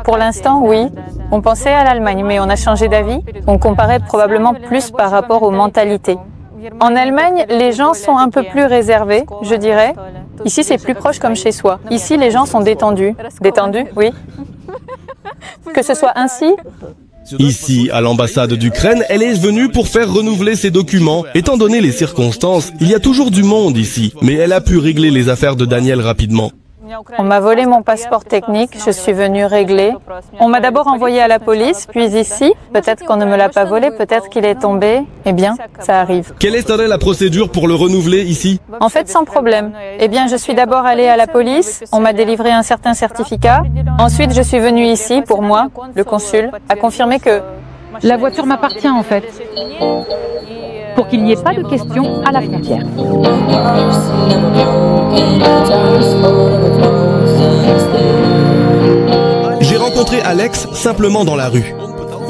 Pour l'instant, oui. On pensait à l'Allemagne, mais on a changé d'avis. On comparait probablement plus par rapport aux mentalités. En Allemagne, les gens sont un peu plus réservés, je dirais. Ici, c'est plus proche comme chez soi. Ici, les gens sont détendus. Détendus, oui. Que ce soit ainsi. Ici, à l'ambassade d'Ukraine, elle est venue pour faire renouveler ses documents. Étant donné les circonstances, il y a toujours du monde ici, mais elle a pu régler les affaires de Daniel rapidement. On m'a volé mon passeport technique, je suis venue régler. On m'a d'abord envoyé à la police, puis ici. Peut-être qu'on ne me l'a pas volé, peut-être qu'il est tombé. Eh bien, ça arrive. Quelle serait la procédure pour le renouveler ici? En fait, sans problème. Eh bien, je suis d'abord allée à la police, on m'a délivré un certain certificat. Ensuite, je suis venue ici pour moi, le consul, a confirmé que... La voiture m'appartient en fait, pour qu'il n'y ait pas de questions à la frontière. J'ai rencontré Alex simplement dans la rue.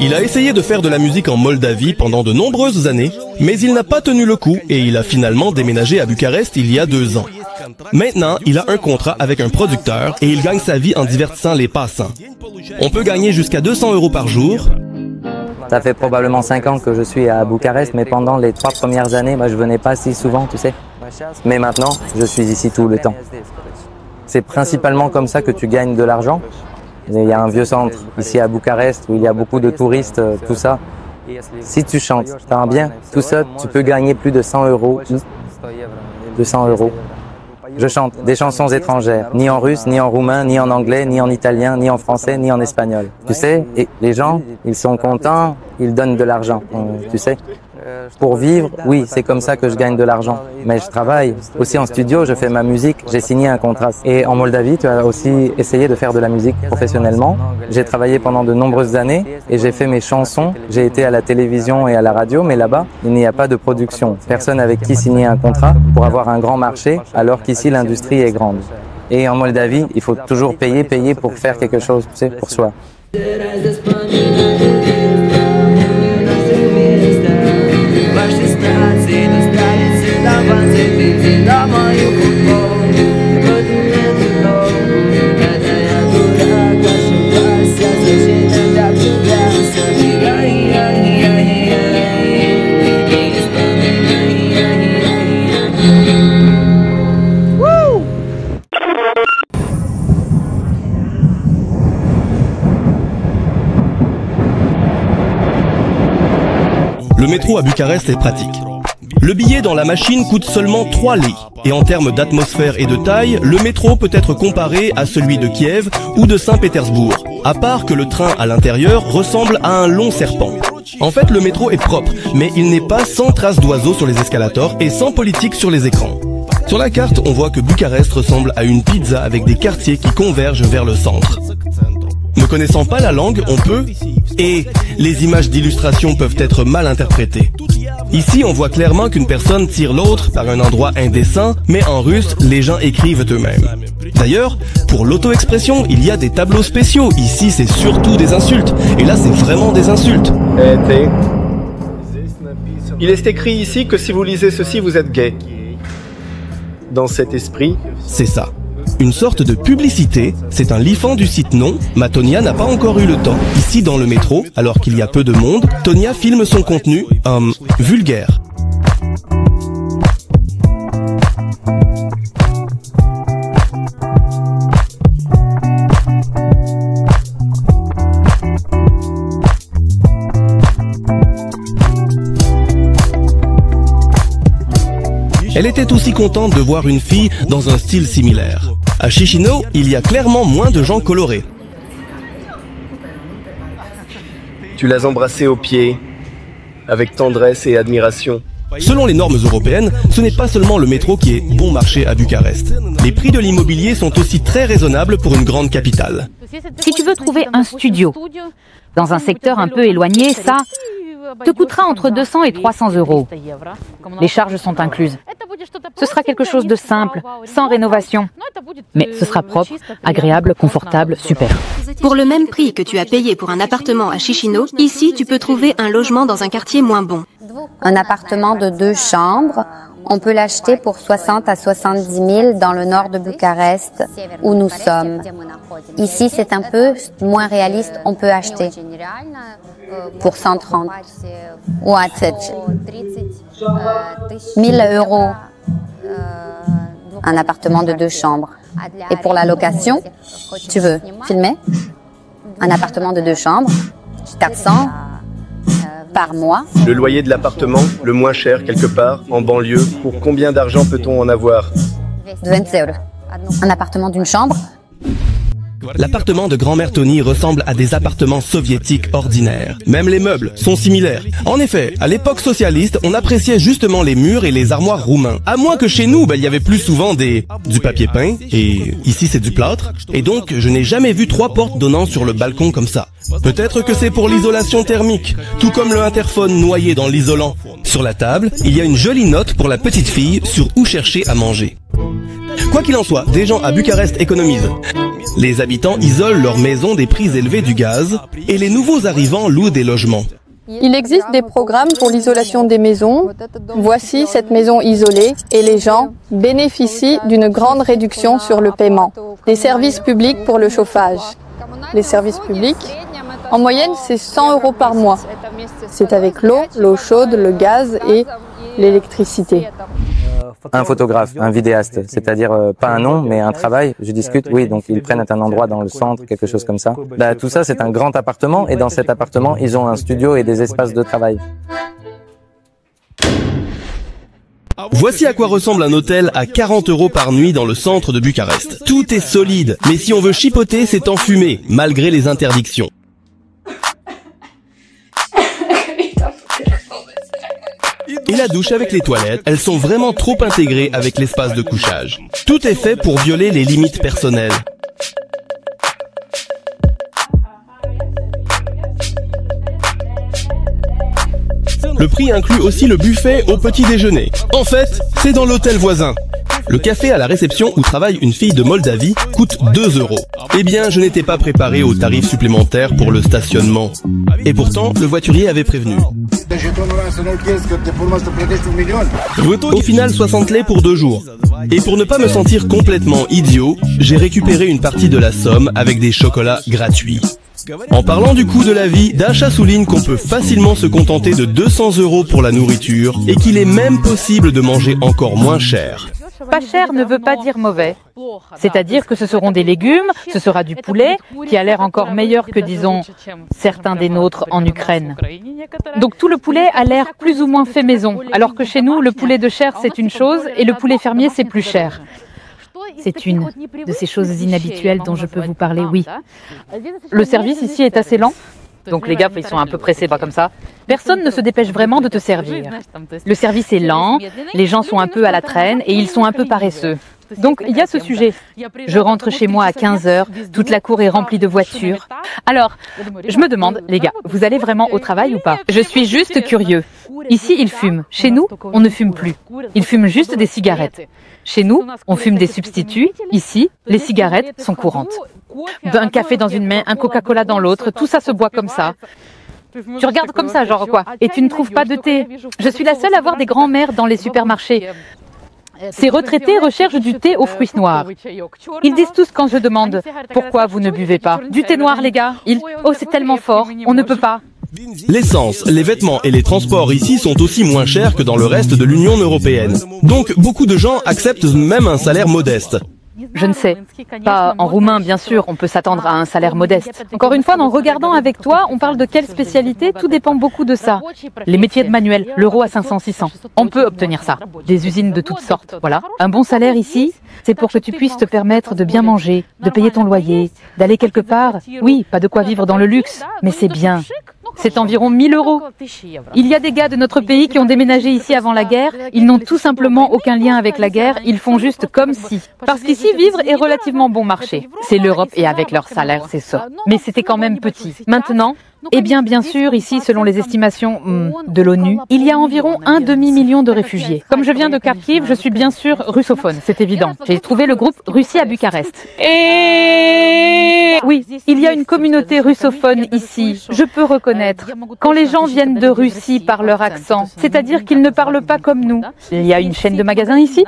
Il a essayé de faire de la musique en Moldavie pendant de nombreuses années, mais il n'a pas tenu le coup et il a finalement déménagé à Bucarest il y a 2 ans. Maintenant, il a un contrat avec un producteur et il gagne sa vie en divertissant les passants. On peut gagner jusqu'à 200 € par jour. Ça fait probablement 5 ans que je suis à Bucarest, mais pendant les 3 premières années, je venais pas si souvent, tu sais. Mais maintenant, je suis ici tout le temps. C'est principalement comme ça que tu gagnes de l'argent. Il y a un vieux centre ici à Bucarest où il y a beaucoup de touristes, tout ça. Si tu chantes, t'as bien, tout ça, tu peux gagner plus de 100 €. 200 €. Je chante des chansons étrangères, ni en russe, ni en roumain, ni en anglais, ni en italien, ni en français, ni en espagnol. Tu sais, et les gens, ils sont contents, ils donnent de l'argent, tu sais. Pour vivre, oui, c'est comme ça que je gagne de l'argent. Mais je travaille aussi en studio, je fais ma musique, j'ai signé un contrat. Et en Moldavie, tu as aussi essayé de faire de la musique professionnellement. J'ai travaillé pendant de nombreuses années et j'ai fait mes chansons. J'ai été à la télévision et à la radio, mais là-bas, il n'y a pas de production. Personne avec qui signer un contrat pour avoir un grand marché, alors qu'ici, l'industrie est grande. Et en Moldavie, il faut toujours payer pour faire quelque chose, tu sais, pour soi. Le métro à Bucarest est pratique. Le billet dans la machine coûte seulement 3 lei. Et en termes d'atmosphère et de taille, le métro peut être comparé à celui de Kiev ou de Saint-Pétersbourg, à part que le train à l'intérieur ressemble à un long serpent. En fait, le métro est propre, mais il n'est pas sans traces d'oiseaux sur les escalators et sans politique sur les écrans. Sur la carte, on voit que Bucarest ressemble à une pizza avec des quartiers qui convergent vers le centre. Ne connaissant pas la langue, on peut... Et les images d'illustration peuvent être mal interprétées. Ici, on voit clairement qu'une personne tire l'autre par un endroit indécent, mais en russe, les gens écrivent eux-mêmes. D'ailleurs, pour l'auto-expression, il y a des tableaux spéciaux. Ici, c'est surtout des insultes. Et là, c'est vraiment des insultes. Il est écrit ici que si vous lisez ceci, vous êtes gay. Dans cet esprit, c'est ça. Une sorte de publicité, c'est un lifan du site non, mais Tonia n'a pas encore eu le temps. Ici dans le métro, alors qu'il y a peu de monde, Tonia filme son contenu, vulgaire. Elle était aussi contente de voir une fille dans un style similaire. À Chisinau, il y a clairement moins de gens colorés. Tu l'as embrassée au pied, avec tendresse et admiration. Selon les normes européennes, ce n'est pas seulement le métro qui est bon marché à Bucarest. Les prix de l'immobilier sont aussi très raisonnables pour une grande capitale. Si tu veux trouver un studio dans un secteur un peu éloigné, ça te coûtera entre 200 et 300 €. Les charges sont incluses. Ce sera quelque chose de simple, sans rénovation. Mais ce sera propre, agréable, confortable, super. Pour le même prix que tu as payé pour un appartement à Chisinau, ici tu peux trouver un logement dans un quartier moins bon. Un appartement de 2 chambres, on peut l'acheter pour 60 à 70 000 dans le nord de Bucarest, où nous sommes. Ici, c'est un peu moins réaliste, on peut acheter pour 130 ou à 1000 € un appartement de 2 chambres. Et pour la location, tu veux filmer un appartement de 2 chambres, 400 par mois. Le loyer de l'appartement, le moins cher quelque part, en banlieue, pour combien d'argent peut-on en avoir? 200 €. Un appartement d'une chambre. L'appartement de grand-mère Tony ressemble à des appartements soviétiques ordinaires. Même les meubles sont similaires. En effet, à l'époque socialiste, on appréciait justement les murs et les armoires roumains. À moins que chez nous, il y avait plus souvent du papier peint, et ici c'est du plâtre. Et donc, je n'ai jamais vu 3 portes donnant sur le balcon comme ça. Peut-être que c'est pour l'isolation thermique, tout comme le interphone noyé dans l'isolant. Sur la table, il y a une jolie note pour la petite fille sur où chercher à manger. Quoi qu'il en soit, des gens à Bucarest économisent. Les habitants isolent leurs maisons des prix élevés du gaz et les nouveaux arrivants louent des logements. Il existe des programmes pour l'isolation des maisons. Voici cette maison isolée et les gens bénéficient d'une grande réduction sur le paiement. Des services publics pour le chauffage. Les services publics, en moyenne, c'est 100 € par mois. C'est avec l'eau chaude, le gaz et l'électricité. Un photographe, un vidéaste, c'est-à-dire pas un nom, mais un travail. Je discute, oui, donc ils prennent un endroit dans le centre, quelque chose comme ça. Tout ça, c'est un grand appartement, et dans cet appartement, ils ont un studio et des espaces de travail. Voici à quoi ressemble un hôtel à 40 € par nuit dans le centre de Bucarest. Tout est solide, mais si on veut chipoter, c'est en fumée, malgré les interdictions. Et la douche avec les toilettes, elles sont vraiment trop intégrées avec l'espace de couchage. Tout est fait pour violer les limites personnelles. Le prix inclut aussi le buffet au petit déjeuner. En fait, c'est dans l'hôtel voisin. Le café à la réception où travaille une fille de Moldavie coûte 2 €. Eh bien, je n'étais pas préparé aux tarifs supplémentaires pour le stationnement. Et pourtant, le voiturier avait prévenu. Au final, 60 lei pour 2 jours. Et pour ne pas me sentir complètement idiot, j'ai récupéré une partie de la somme avec des chocolats gratuits. En parlant du coût de la vie, Dasha souligne qu'on peut facilement se contenter de 200 € pour la nourriture et qu'il est même possible de manger encore moins cher. Pas cher ne veut pas dire mauvais. C'est-à-dire que ce seront des légumes, ce sera du poulet, qui a l'air encore meilleur que, disons, certains des nôtres en Ukraine. Donc tout le poulet a l'air plus ou moins fait maison, alors que chez nous, le poulet de chair, c'est une chose, et le poulet fermier, c'est plus cher. C'est une de ces choses inhabituelles dont je peux vous parler, oui. Le service ici est assez lent. Donc les gars, ils sont un peu pressés, pas comme ça. Personne ne se dépêche vraiment de te servir. Le service est lent, les gens sont un peu à la traîne et ils sont un peu paresseux. Donc il y a ce sujet. Je rentre chez moi à 15 h, toute la cour est remplie de voitures. Alors, je me demande, les gars, vous allez vraiment au travail ou pas? Je suis juste curieux. Ici, ils fument. Chez nous, on ne fume plus. Ils fument juste des cigarettes. Chez nous, on fume des substituts. Ici, les cigarettes sont courantes. Un café dans une main, un Coca-Cola dans l'autre, tout ça se boit comme ça. Tu regardes comme ça, genre quoi? Et tu ne trouves pas de thé? Je suis la seule à voir des grands-mères dans les supermarchés. Ces retraités recherchent du thé aux fruits noirs. Ils disent tous quand je demande « Pourquoi vous ne buvez pas ?» Du thé noir, les gars. Oh, c'est tellement fort, on ne peut pas. L'essence, les vêtements et les transports ici sont aussi moins chers que dans le reste de l'Union européenne. Donc, beaucoup de gens acceptent même un salaire modeste. Je ne sais. Pas en roumain, bien sûr, on peut s'attendre à un salaire modeste. Encore une fois, en regardant avec toi, on parle de quelle spécialité, tout dépend beaucoup de ça. Les métiers de manuel, l'euro à 500-600. On peut obtenir ça. Des usines de toutes sortes, voilà. Un bon salaire ici, c'est pour que tu puisses te permettre de bien manger, de payer ton loyer, d'aller quelque part. Oui, pas de quoi vivre dans le luxe, mais c'est bien. C'est environ 1 000 €. Il y a des gars de notre pays qui ont déménagé ici avant la guerre. Ils n'ont tout simplement aucun lien avec la guerre. Ils font juste comme si. Parce qu'ici, vivre est relativement bon marché. C'est l'Europe et avec leur salaire, c'est ça. Mais c'était quand même petit. Maintenant, eh bien, bien sûr, ici, selon les estimations de l'ONU, il y a environ 1 demi-million de réfugiés. Comme je viens de Kharkiv, je suis bien sûr russophone, c'est évident. J'ai trouvé le groupe Russie à Bucarest. Et oui, il y a une communauté russophone ici, je peux reconnaître. Quand les gens viennent de Russie par leur accent, c'est-à-dire qu'ils ne parlent pas comme nous. Il y a une chaîne de magasins ici.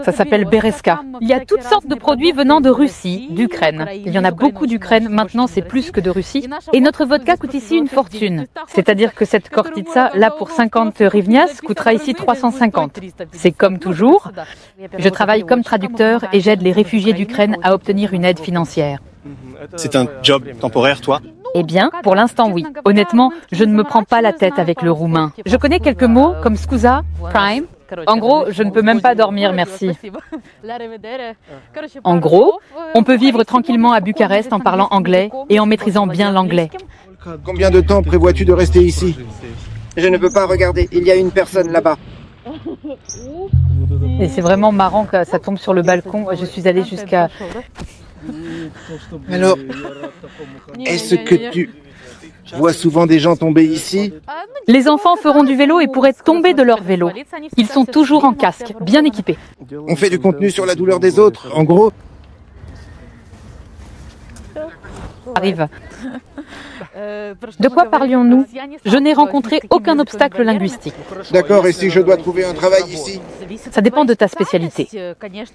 Ça s'appelle Bereska. Il y a toutes sortes de produits venant de Russie, d'Ukraine. Il y en a beaucoup d'Ukraine, maintenant c'est plus que de Russie. Et notre vodka coûte ici une fortune. C'est-à-dire que cette Khortytsa, là pour 50 hryvnias, coûtera ici 350. C'est comme toujours. Je travaille comme traducteur et j'aide les réfugiés d'Ukraine à obtenir une aide financière. C'est un job temporaire, toi? Eh bien, pour l'instant, oui. Honnêtement, je ne me prends pas la tête avec le roumain. Je connais quelques mots comme scuza, prime, En gros, je ne peux même pas dormir, merci. En gros, on peut vivre tranquillement à Bucarest en parlant anglais et en maîtrisant bien l'anglais. Combien de temps prévois-tu de rester ici? Je ne peux pas regarder, il y a une personne là-bas. Et c'est vraiment marrant que ça tombe sur le balcon. Je suis allée jusqu'à... Alors, est-ce que tu vois souvent des gens tomber ici? Les enfants feront du vélo et pourraient tomber de leur vélo. Ils sont toujours en casque, bien équipés. On fait du contenu sur la douleur des autres, en gros. Arrive. De quoi parlions-nous? Je n'ai rencontré aucun obstacle linguistique. D'accord, et si je dois trouver un travail ici? Ça dépend de ta spécialité.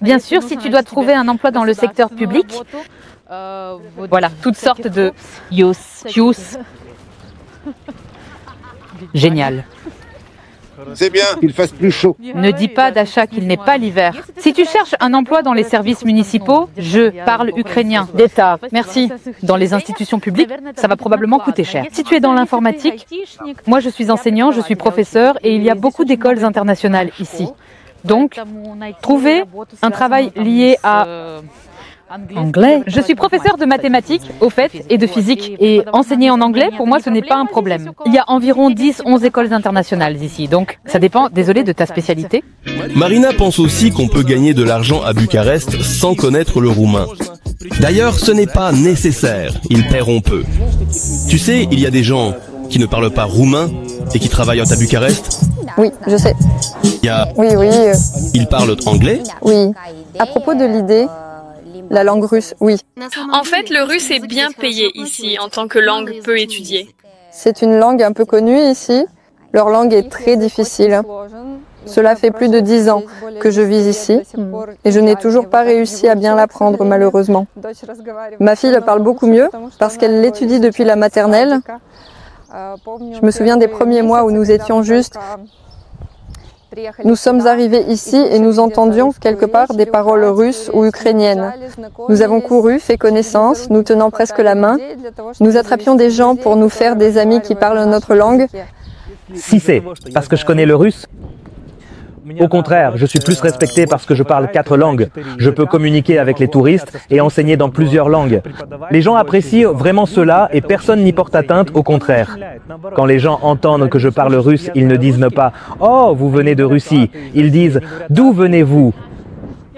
Bien sûr, si tu dois trouver un emploi dans le secteur public, voilà, toutes sortes de use. Génial. C'est bien qu'il fasse plus chaud. Ne dis pas d'achat qu'il n'est pas l'hiver. Si tu cherches un emploi dans les services municipaux, je parle ukrainien. D'État. Merci. Dans les institutions publiques, ça va probablement coûter cher. Si tu es dans l'informatique, moi je suis enseignant, je suis professeur et il y a beaucoup d'écoles internationales ici. Donc, trouver un travail lié à... Anglais. Je suis professeur de mathématiques, au fait, et de physique. Et enseigner en anglais, pour moi, ce n'est pas un problème. Il y a environ 10-11 écoles internationales ici, donc ça dépend, désolé, de ta spécialité. Marina pense aussi qu'on peut gagner de l'argent à Bucarest sans connaître le roumain. D'ailleurs, ce n'est pas nécessaire, ils paieront peu. Tu sais, il y a des gens qui ne parlent pas roumain et qui travaillent à Bucarest. Oui, je sais. Il y a... Oui. Ils parlent anglais. Oui. À propos de l'idée... La langue russe, oui. En fait, le russe est bien payé ici en tant que langue peu étudiée. C'est une langue un peu connue ici. Leur langue est très difficile. Cela fait plus de 10 ans que je vis ici et je n'ai toujours pas réussi à bien l'apprendre, malheureusement. Ma fille le parle beaucoup mieux parce qu'elle l'étudie depuis la maternelle. Je me souviens des premiers mois où nous étions juste... Nous sommes arrivés ici et nous entendions quelque part des paroles russes ou ukrainiennes. Nous avons couru, fait connaissance, nous tenant presque la main. Nous attrapions des gens pour nous faire des amis qui parlent notre langue. Si c'est parce que je connais le russe, au contraire, je suis plus respecté parce que je parle 4 langues. Je peux communiquer avec les touristes et enseigner dans plusieurs langues. Les gens apprécient vraiment cela et personne n'y porte atteinte, au contraire. Quand les gens entendent que je parle russe, ils ne disent pas « Oh, vous venez de Russie ». Ils disent « D'où venez-vous »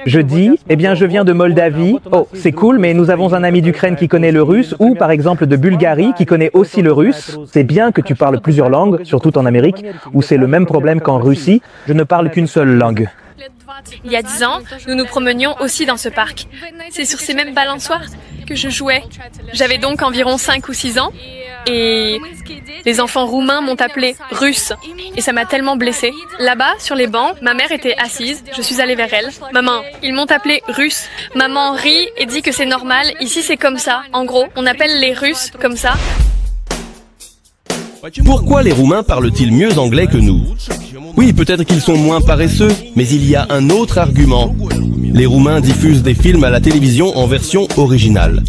Je dis, eh bien, je viens de Moldavie. Oh, c'est cool, mais nous avons un ami d'Ukraine qui connaît le russe, ou par exemple de Bulgarie qui connaît aussi le russe. C'est bien que tu parles plusieurs langues, surtout en Amérique, où c'est le même problème qu'en Russie. Je ne parle qu'une seule langue. Il y a 10 ans, nous nous promenions aussi dans ce parc. C'est sur ces mêmes balançoires que je jouais. J'avais donc environ 5 ou 6 ans. Et les enfants roumains m'ont appelée russe. Et ça m'a tellement blessée. Là-bas, sur les bancs, ma mère était assise. Je suis allée vers elle. Maman, ils m'ont appelée russe. Maman rit et dit que c'est normal. Ici, c'est comme ça. En gros, on appelle les Russes comme ça. Pourquoi les Roumains parlent-ils mieux anglais que nous? Oui, peut-être qu'ils sont moins paresseux, mais il y a un autre argument. Les Roumains diffusent des films à la télévision en version originale.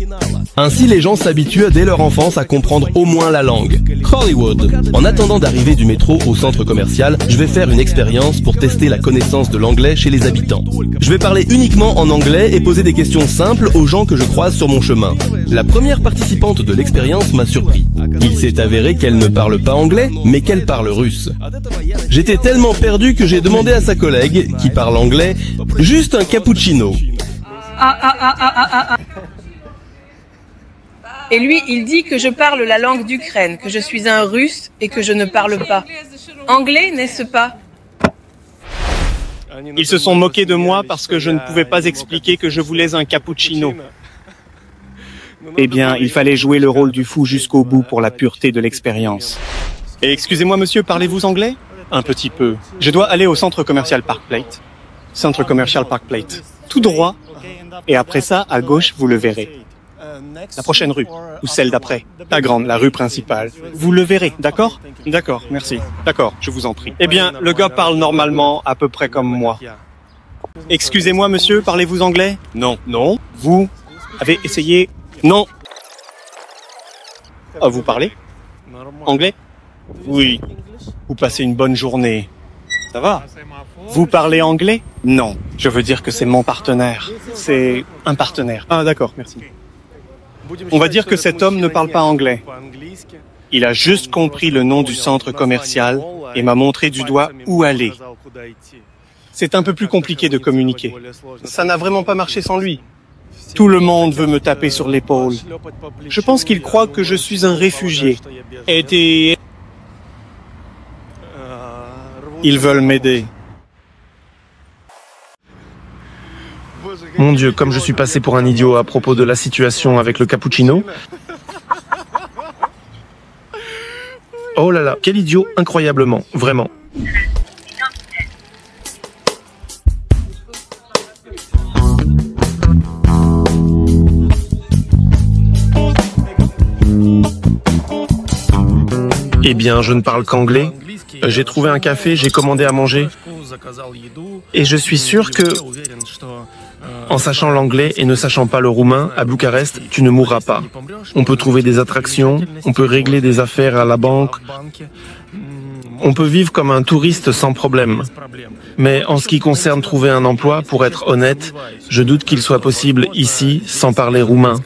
Ainsi, les gens s'habituent dès leur enfance à comprendre au moins la langue. Hollywood. En attendant d'arriver du métro au centre commercial, je vais faire une expérience pour tester la connaissance de l'anglais chez les habitants. Je vais parler uniquement en anglais et poser des questions simples aux gens que je croise sur mon chemin. La première participante de l'expérience m'a surpris. Il s'est avéré qu'elle ne parle pas anglais, mais qu'elle parle russe. J'étais tellement perdu que j'ai demandé à sa collègue, qui parle anglais, juste un cappuccino. Et lui, il dit que je parle la langue d'Ukraine, que je suis un russe et que je ne parle pas. Anglais, n'est-ce pas? Ils se sont moqués de moi parce que je ne pouvais pas expliquer que je voulais un cappuccino. Eh bien, il fallait jouer le rôle du fou jusqu'au bout pour la pureté de l'expérience. Et excusez-moi, monsieur, parlez-vous anglais? Un petit peu. Je dois aller au centre commercial Park Plate. Centre commercial Park Plate. Tout droit. Et après ça, à gauche, vous le verrez. La prochaine rue, ou celle d'après. La grande, la rue principale. Vous le verrez, d'accord? D'accord, merci. D'accord, je vous en prie. Eh bien, le gars parle normalement à peu près comme moi. Excusez-moi, monsieur, parlez-vous anglais? Non. Non. Vous avez essayé? Non. Ah, vous parlez anglais? Oui. Vous passez une bonne journée. Ça va? Vous parlez anglais? Non. Je veux dire que c'est mon partenaire. C'est un partenaire. Ah, d'accord, merci. On va dire que cet homme ne parle pas anglais. Il a juste compris le nom du centre commercial et m'a montré du doigt où aller. C'est un peu plus compliqué de communiquer. Ça n'a vraiment pas marché sans lui. Tout le monde veut me taper sur l'épaule. Je pense qu'il croit que je suis un réfugié. Et ils veulent m'aider. Mon Dieu, comme je suis passé pour un idiot à propos de la situation avec le cappuccino. Oh là là, quel idiot, incroyablement, vraiment. Eh bien, je ne parle qu'anglais. J'ai trouvé un café, j'ai commandé à manger. Et je suis sûr que, en sachant l'anglais et ne sachant pas le roumain, à Bucarest, tu ne mourras pas. On peut trouver des attractions, on peut régler des affaires à la banque. On peut vivre comme un touriste sans problème. Mais en ce qui concerne trouver un emploi, pour être honnête, je doute qu'il soit possible ici sans parler roumain.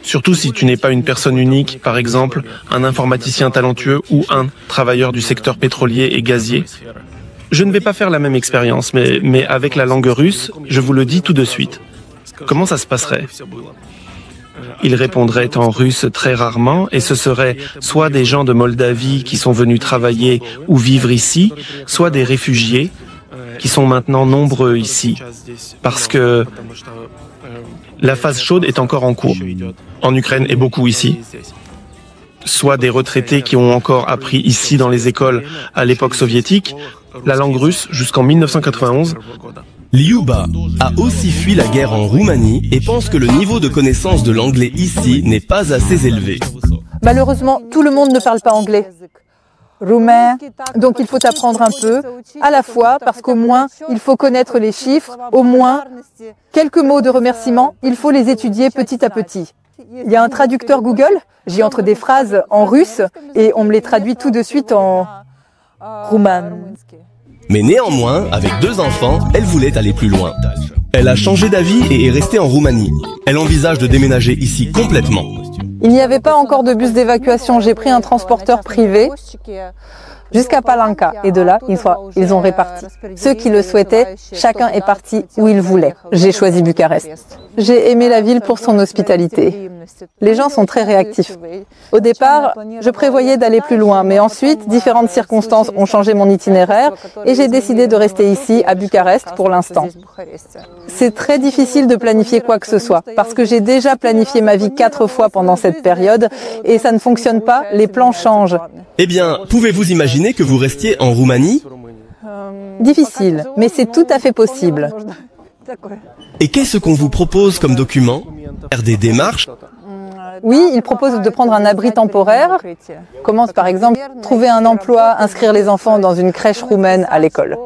Surtout si tu n'es pas une personne unique, par exemple, un informaticien talentueux ou un travailleur du secteur pétrolier et gazier. Je ne vais pas faire la même expérience, mais avec la langue russe, je vous le dis tout de suite. Comment ça se passerait ? Ils répondraient en russe très rarement et ce seraient soit des gens de Moldavie qui sont venus travailler ou vivre ici, soit des réfugiés qui sont maintenant nombreux ici. Parce que la phase chaude est encore en cours, en Ukraine et beaucoup ici. Soit des retraités qui ont encore appris ici dans les écoles à l'époque soviétique, la langue russe jusqu'en 1991. Liuba a aussi fui la guerre en Roumanie et pense que le niveau de connaissance de l'anglais ici n'est pas assez élevé. Malheureusement, tout le monde ne parle pas anglais. Roumain, donc il faut apprendre un peu, à la fois parce qu'au moins il faut connaître les chiffres, au moins quelques mots de remerciement, il faut les étudier petit à petit. Il y a un traducteur Google, j'y entre des phrases en russe et on me les traduit tout de suite en roumain. Mais néanmoins, avec 2 enfants, elle voulait aller plus loin. Elle a changé d'avis et est restée en Roumanie. Elle envisage de déménager ici complètement. Il n'y avait pas encore de bus d'évacuation, j'ai pris un transporteur privé jusqu'à Palanca et de là, ils ont réparti. Ceux qui le souhaitaient, chacun est parti où il voulait. J'ai choisi Bucarest. J'ai aimé la ville pour son hospitalité. Les gens sont très réactifs. Au départ, je prévoyais d'aller plus loin, mais ensuite, différentes circonstances ont changé mon itinéraire et j'ai décidé de rester ici, à Bucarest, pour l'instant. C'est très difficile de planifier quoi que ce soit, parce que j'ai déjà planifié ma vie 4 fois pendant cette période et ça ne fonctionne pas, les plans changent. Eh bien, pouvez-vous imaginer que vous restiez en Roumanie ? Difficile, mais c'est tout à fait possible. Et qu'est-ce qu'on vous propose comme document ? Faire des démarches ? Oui, ils proposent de prendre un abri temporaire. Comment, par exemple, trouver un emploi, inscrire les enfants dans une crèche roumaine à l'école.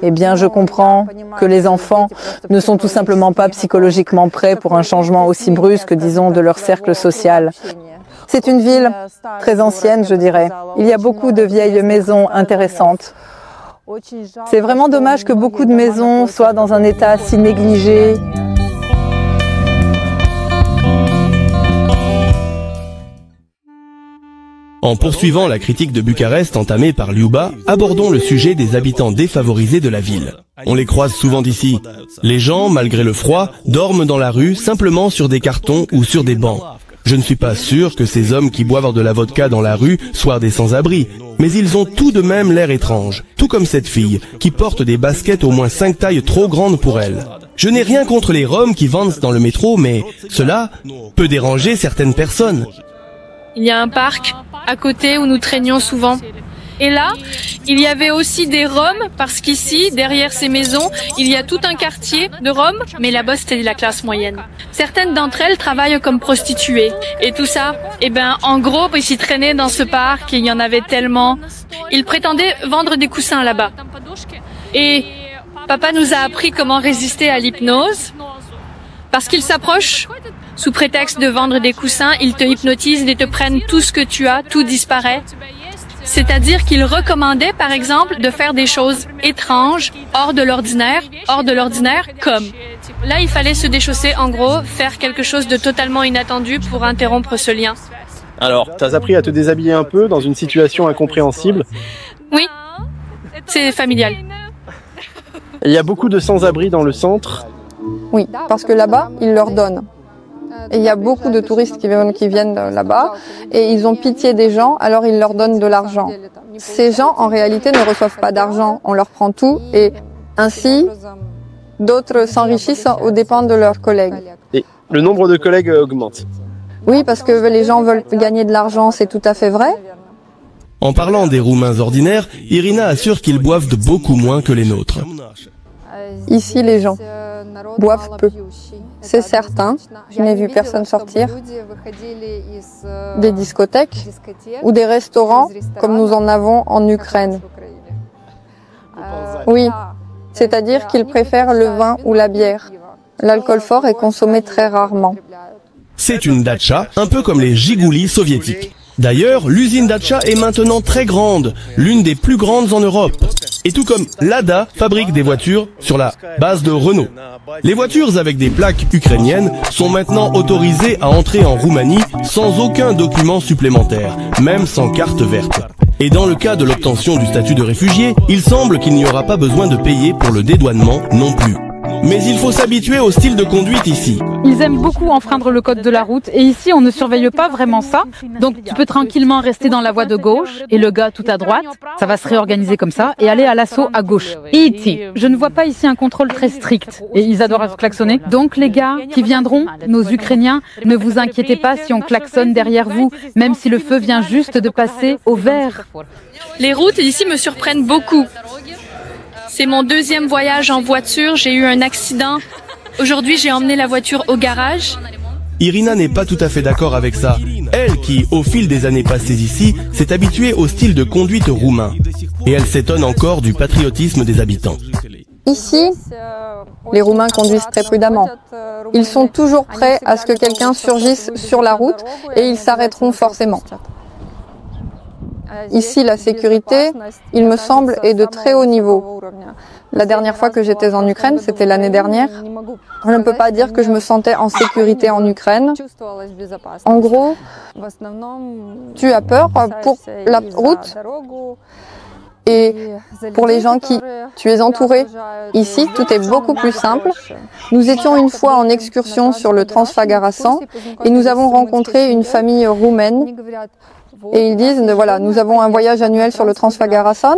Eh bien, je comprends que les enfants ne sont tout simplement pas psychologiquement prêts pour un changement aussi brusque, disons, de leur cercle social. C'est une ville très ancienne, je dirais. Il y a beaucoup de vieilles maisons intéressantes. C'est vraiment dommage que beaucoup de maisons soient dans un état si négligé. En poursuivant la critique de Bucarest entamée par Liuba, abordons le sujet des habitants défavorisés de la ville. On les croise souvent d'ici. Les gens, malgré le froid, dorment dans la rue simplement sur des cartons ou sur des bancs. Je ne suis pas sûr que ces hommes qui boivent de la vodka dans la rue soient des sans-abri, mais ils ont tout de même l'air étrange, tout comme cette fille, qui porte des baskets au moins 5 tailles trop grandes pour elle. Je n'ai rien contre les Roms qui vendent dans le métro, mais cela peut déranger certaines personnes. Il y a un parc à côté où nous traînions souvent. Et là, il y avait aussi des Roms, parce qu'ici, derrière ces maisons, il y a tout un quartier de Roms, mais là-bas, c'était de la classe moyenne. Certaines d'entre elles travaillent comme prostituées. Et tout ça, en gros, ils s'y traînaient dans ce parc, et il y en avait tellement. Ils prétendaient vendre des coussins là-bas. Et papa nous a appris comment résister à l'hypnose, parce qu'ils s'approchent. Sous prétexte de vendre des coussins, ils te hypnotisent et te prennent tout ce que tu as, tout disparaît. C'est-à-dire qu'il recommandait, par exemple, de faire des choses étranges, hors de l'ordinaire, comme. Là, il fallait se déchausser, en gros, faire quelque chose de totalement inattendu pour interrompre ce lien. Alors, t'as appris à te déshabiller un peu dans une situation incompréhensible? Oui, c'est familial. Il y a beaucoup de sans-abri dans le centre. Oui, parce que là-bas, ils leur donnent. Et il y a beaucoup de touristes qui viennent là-bas et ils ont pitié des gens, alors ils leur donnent de l'argent. Ces gens, en réalité, ne reçoivent pas d'argent, on leur prend tout et ainsi, d'autres s'enrichissent aux dépens de leurs collègues. Et le nombre de collègues augmente. Oui, parce que les gens veulent gagner de l'argent, c'est tout à fait vrai. En parlant des Roumains ordinaires, Irina assure qu'ils boivent de beaucoup moins que les nôtres. Ici, les gens boivent peu. C'est certain, je n'ai vu personne sortir des discothèques ou des restaurants comme nous en avons en Ukraine. Oui, c'est-à-dire qu'ils préfèrent le vin ou la bière. L'alcool fort est consommé très rarement. C'est une datcha, un peu comme les gigoulis soviétiques. D'ailleurs, l'usine Dacia est maintenant très grande, l'une des plus grandes en Europe. Et tout comme Lada fabrique des voitures sur la base de Renault. Les voitures avec des plaques ukrainiennes sont maintenant autorisées à entrer en Roumanie sans aucun document supplémentaire, même sans carte verte. Et dans le cas de l'obtention du statut de réfugié, il semble qu'il n'y aura pas besoin de payer pour le dédouanement non plus. Mais il faut s'habituer au style de conduite ici. Ils aiment beaucoup enfreindre le code de la route et ici on ne surveille pas vraiment ça. Donc tu peux tranquillement rester dans la voie de gauche et le gars tout à droite, ça va se réorganiser comme ça et aller à l'assaut à gauche. Ici, je ne vois pas ici un contrôle très strict et ils adorent klaxonner. Donc les gars qui viendront, nos Ukrainiens, ne vous inquiétez pas si on klaxonne derrière vous, même si le feu vient juste de passer au vert. Les routes ici me surprennent beaucoup. C'est mon deuxième voyage en voiture, j'ai eu un accident. Aujourd'hui, j'ai emmené la voiture au garage. Irina n'est pas tout à fait d'accord avec ça. Elle qui, au fil des années passées ici, s'est habituée au style de conduite roumain. Et elle s'étonne encore du patriotisme des habitants. Ici, les Roumains conduisent très prudemment. Ils sont toujours prêts à ce que quelqu'un surgisse sur la route et ils s'arrêteront forcément. Ici, la sécurité, il me semble, est de très haut niveau. La dernière fois que j'étais en Ukraine, c'était l'année dernière. Je ne peux pas dire que je me sentais en sécurité en Ukraine. En gros, tu as peur pour la route et pour les gens qui tu es entouré. Ici, tout est beaucoup plus simple. Nous étions une fois en excursion sur le Transfagarasan et nous avons rencontré une famille roumaine. Et ils disent, voilà, nous avons un voyage annuel sur le Transfagarasan.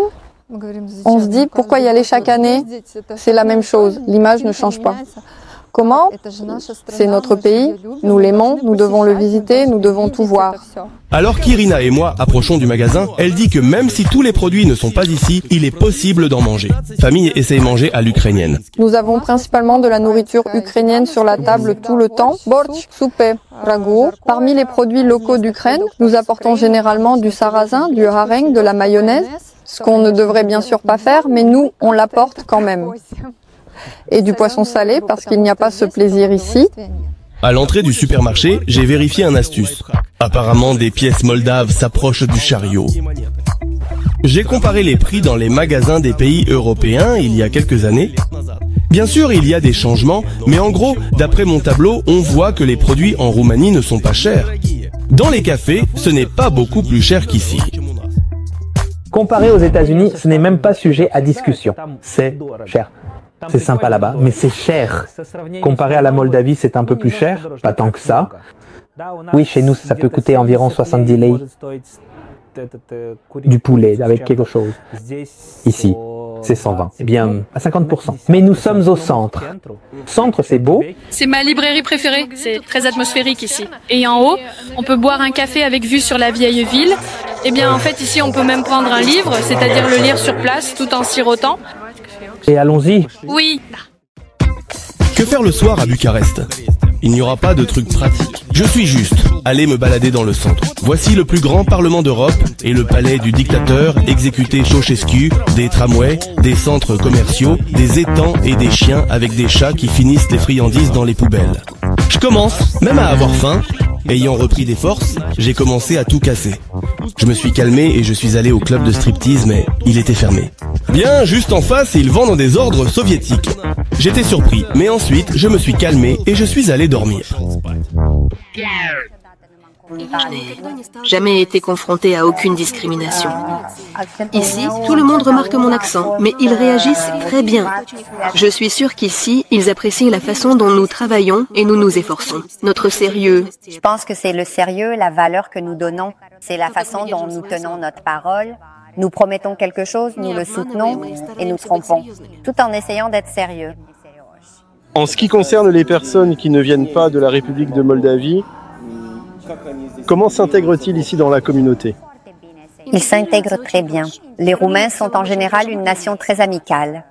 On se dit, pourquoi y aller chaque année? C'est la même chose, l'image ne change pas. Comment? C'est notre pays, nous l'aimons, nous devons le visiter, nous devons tout voir. Alors qu'Irina et moi approchons du magasin, elle dit que même si tous les produits ne sont pas ici, il est possible d'en manger. Famille essaie de manger à l'ukrainienne. Nous avons principalement de la nourriture ukrainienne sur la table tout le temps. Bortch, soupé, ragout. Parmi les produits locaux d'Ukraine, nous apportons généralement du sarrasin, du hareng, de la mayonnaise, ce qu'on ne devrait bien sûr pas faire, mais nous, on l'apporte quand même. Et du poisson salé parce qu'il n'y a pas ce plaisir ici. À l'entrée du supermarché, j'ai vérifié un astuce. Apparemment, des pièces moldaves s'approchent du chariot. J'ai comparé les prix dans les magasins des pays européens il y a quelques années. Bien sûr, il y a des changements, mais en gros, d'après mon tableau, on voit que les produits en Roumanie ne sont pas chers. Dans les cafés, ce n'est pas beaucoup plus cher qu'ici. Comparé aux États-Unis, ce n'est même pas sujet à discussion. C'est cher. C'est sympa là-bas, mais c'est cher. Comparé à la Moldavie, c'est un peu plus cher, pas tant que ça. Oui, chez nous, ça peut coûter environ 70 lei. Du poulet avec quelque chose. Ici, c'est 120. Eh bien, à 50%. Mais nous sommes au centre. Centre, c'est beau. C'est ma librairie préférée. C'est très atmosphérique ici. Et en haut, on peut boire un café avec vue sur la vieille ville. Eh bien, en fait, ici, on peut même prendre un livre, c'est-à-dire le lire sur place tout en sirotant. Et allons-y. Oui. Que faire le soir à Bucarest? Il n'y aura pas de truc pratique. Je suis juste allé me balader dans le centre. Voici le plus grand parlement d'Europe et le palais du dictateur exécuté Ceausescu, des tramways, des centres commerciaux, des étangs et des chiens avec des chats qui finissent les friandises dans les poubelles. Je commence même à avoir faim. Ayant repris des forces, j'ai commencé à tout casser. Je me suis calmé et je suis allé au club de striptease, mais il était fermé. Bien, juste en face, ils vendent des ordres soviétiques. J'étais surpris, mais ensuite, je me suis calmé et je suis allé dormir. Je n'ai jamais été confrontée à aucune discrimination. Ici, tout le monde remarque mon accent, mais ils réagissent très bien. Je suis sûre qu'ici, ils apprécient la façon dont nous travaillons et nous nous efforçons. Notre sérieux. Je pense que c'est le sérieux, la valeur que nous donnons. C'est la façon dont nous tenons notre parole. Nous promettons quelque chose, nous le soutenons et nous trompons, tout en essayant d'être sérieux. En ce qui concerne les personnes qui ne viennent pas de la République de Moldavie, comment s'intègrent-ils ici dans la communauté? Ils s'intègrent très bien. Les Roumains sont en général une nation très amicale.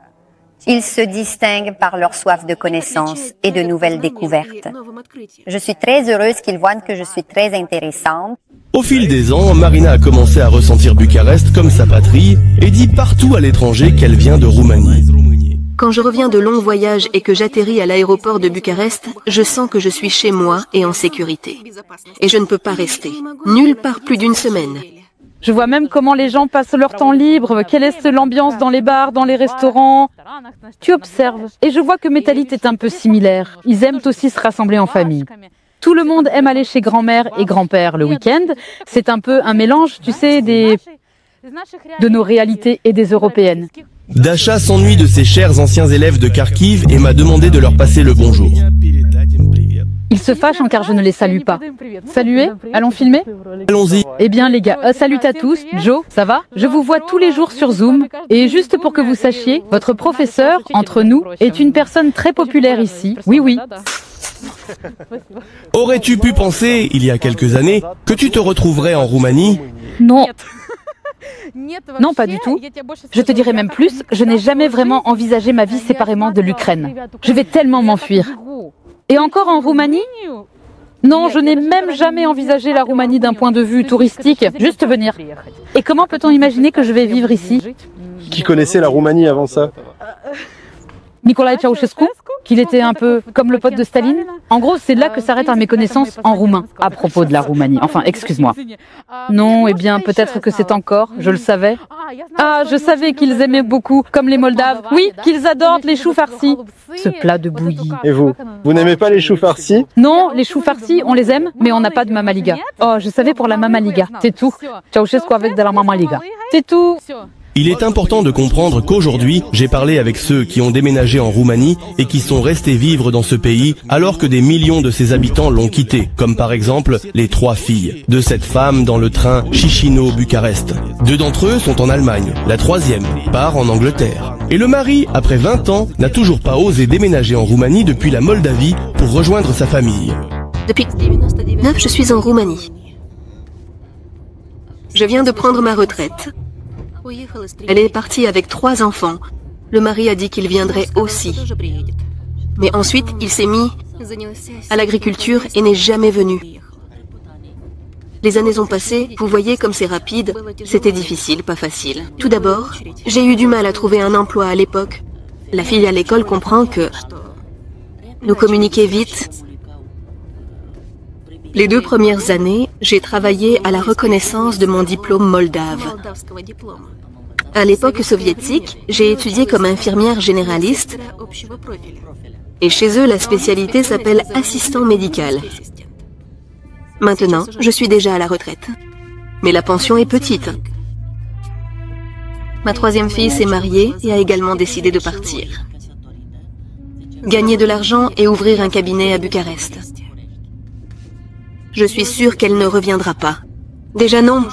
Ils se distinguent par leur soif de connaissances et de nouvelles découvertes. Je suis très heureuse qu'ils voient que je suis très intéressante. Au fil des ans, Marina a commencé à ressentir Bucarest comme sa patrie et dit partout à l'étranger qu'elle vient de Roumanie. Quand je reviens de longs voyages et que j'atterris à l'aéroport de Bucarest, je sens que je suis chez moi et en sécurité. Et je ne peux pas rester. Nulle part plus d'une semaine. Je vois même comment les gens passent leur temps libre, quelle est l'ambiance dans les bars, dans les restaurants. Tu observes. Et je vois que Metalit est un peu similaire. Ils aiment aussi se rassembler en famille. Tout le monde aime aller chez grand-mère et grand-père le week-end. C'est un peu un mélange, tu sais, de nos réalités et des européennes. Dasha s'ennuie de ses chers anciens élèves de Kharkiv et m'a demandé de leur passer le bonjour. Ils se fâchent car je ne les salue pas. Saluez? Allons filmer? Allons-y. Eh bien les gars, salut à tous. Joe, ça va? Je vous vois tous les jours sur Zoom. Et juste pour que vous sachiez, votre professeur, entre nous, est une personne très populaire ici. Oui, oui. Aurais-tu pu penser, il y a quelques années, que tu te retrouverais en Roumanie? Non. Non, pas du tout. Je te dirais même plus, je n'ai jamais vraiment envisagé ma vie séparément de l'Ukraine. Je vais tellement m'enfuir. Et encore en Roumanie? Non, je n'ai même jamais envisagé la Roumanie d'un point de vue touristique, juste venir. Et comment peut-on imaginer que je vais vivre ici? Qui connaissait la Roumanie avant ça? Nicolae Ceausescu, qu'il était un peu comme le pote de Staline. En gros, c'est là que s'arrêtent mes connaissances en roumain, à propos de la Roumanie. Enfin, excuse-moi. Non, eh bien, peut-être que c'est encore, je le savais. Ah, je savais qu'ils aimaient beaucoup, comme les Moldaves. Oui, qu'ils adorent les choux farcis. Ce plat de bouillie. Et vous n'aimez pas les choux farcis? Non, les choux farcis, on les aime, mais on n'a pas de mamaliga. Oh, je savais pour la mamaliga, c'est tout. Ceausescu avec de la mamaliga. C'est tout. Il est important de comprendre qu'aujourd'hui, j'ai parlé avec ceux qui ont déménagé en Roumanie et qui sont restés vivre dans ce pays alors que des millions de ses habitants l'ont quitté, comme par exemple les 3 filles de cette femme dans le train Chișinău-Bucarest. 2 d'entre eux sont en Allemagne, la 3e part en Angleterre. Et le mari, après 20 ans, n'a toujours pas osé déménager en Roumanie depuis la Moldavie pour rejoindre sa famille. Depuis 2009, je suis en Roumanie. Je viens de prendre ma retraite. Elle est partie avec 3 enfants. Le mari a dit qu'il viendrait aussi. Mais ensuite, il s'est mis à l'agriculture et n'est jamais venu. Les années ont passé, vous voyez comme c'est rapide. C'était difficile, pas facile. Tout d'abord, j'ai eu du mal à trouver un emploi à l'époque. La fille à l'école comprend que nous communiquer vite. Les 2 premières années, j'ai travaillé à la reconnaissance de mon diplôme moldave. À l'époque soviétique, j'ai étudié comme infirmière généraliste et chez eux, la spécialité s'appelle assistant médical. Maintenant, je suis déjà à la retraite. Mais la pension est petite. Ma 3e fille s'est mariée et a également décidé de partir. Gagner de l'argent et ouvrir un cabinet à Bucarest. Je suis sûre qu'elle ne reviendra pas. Déjà non,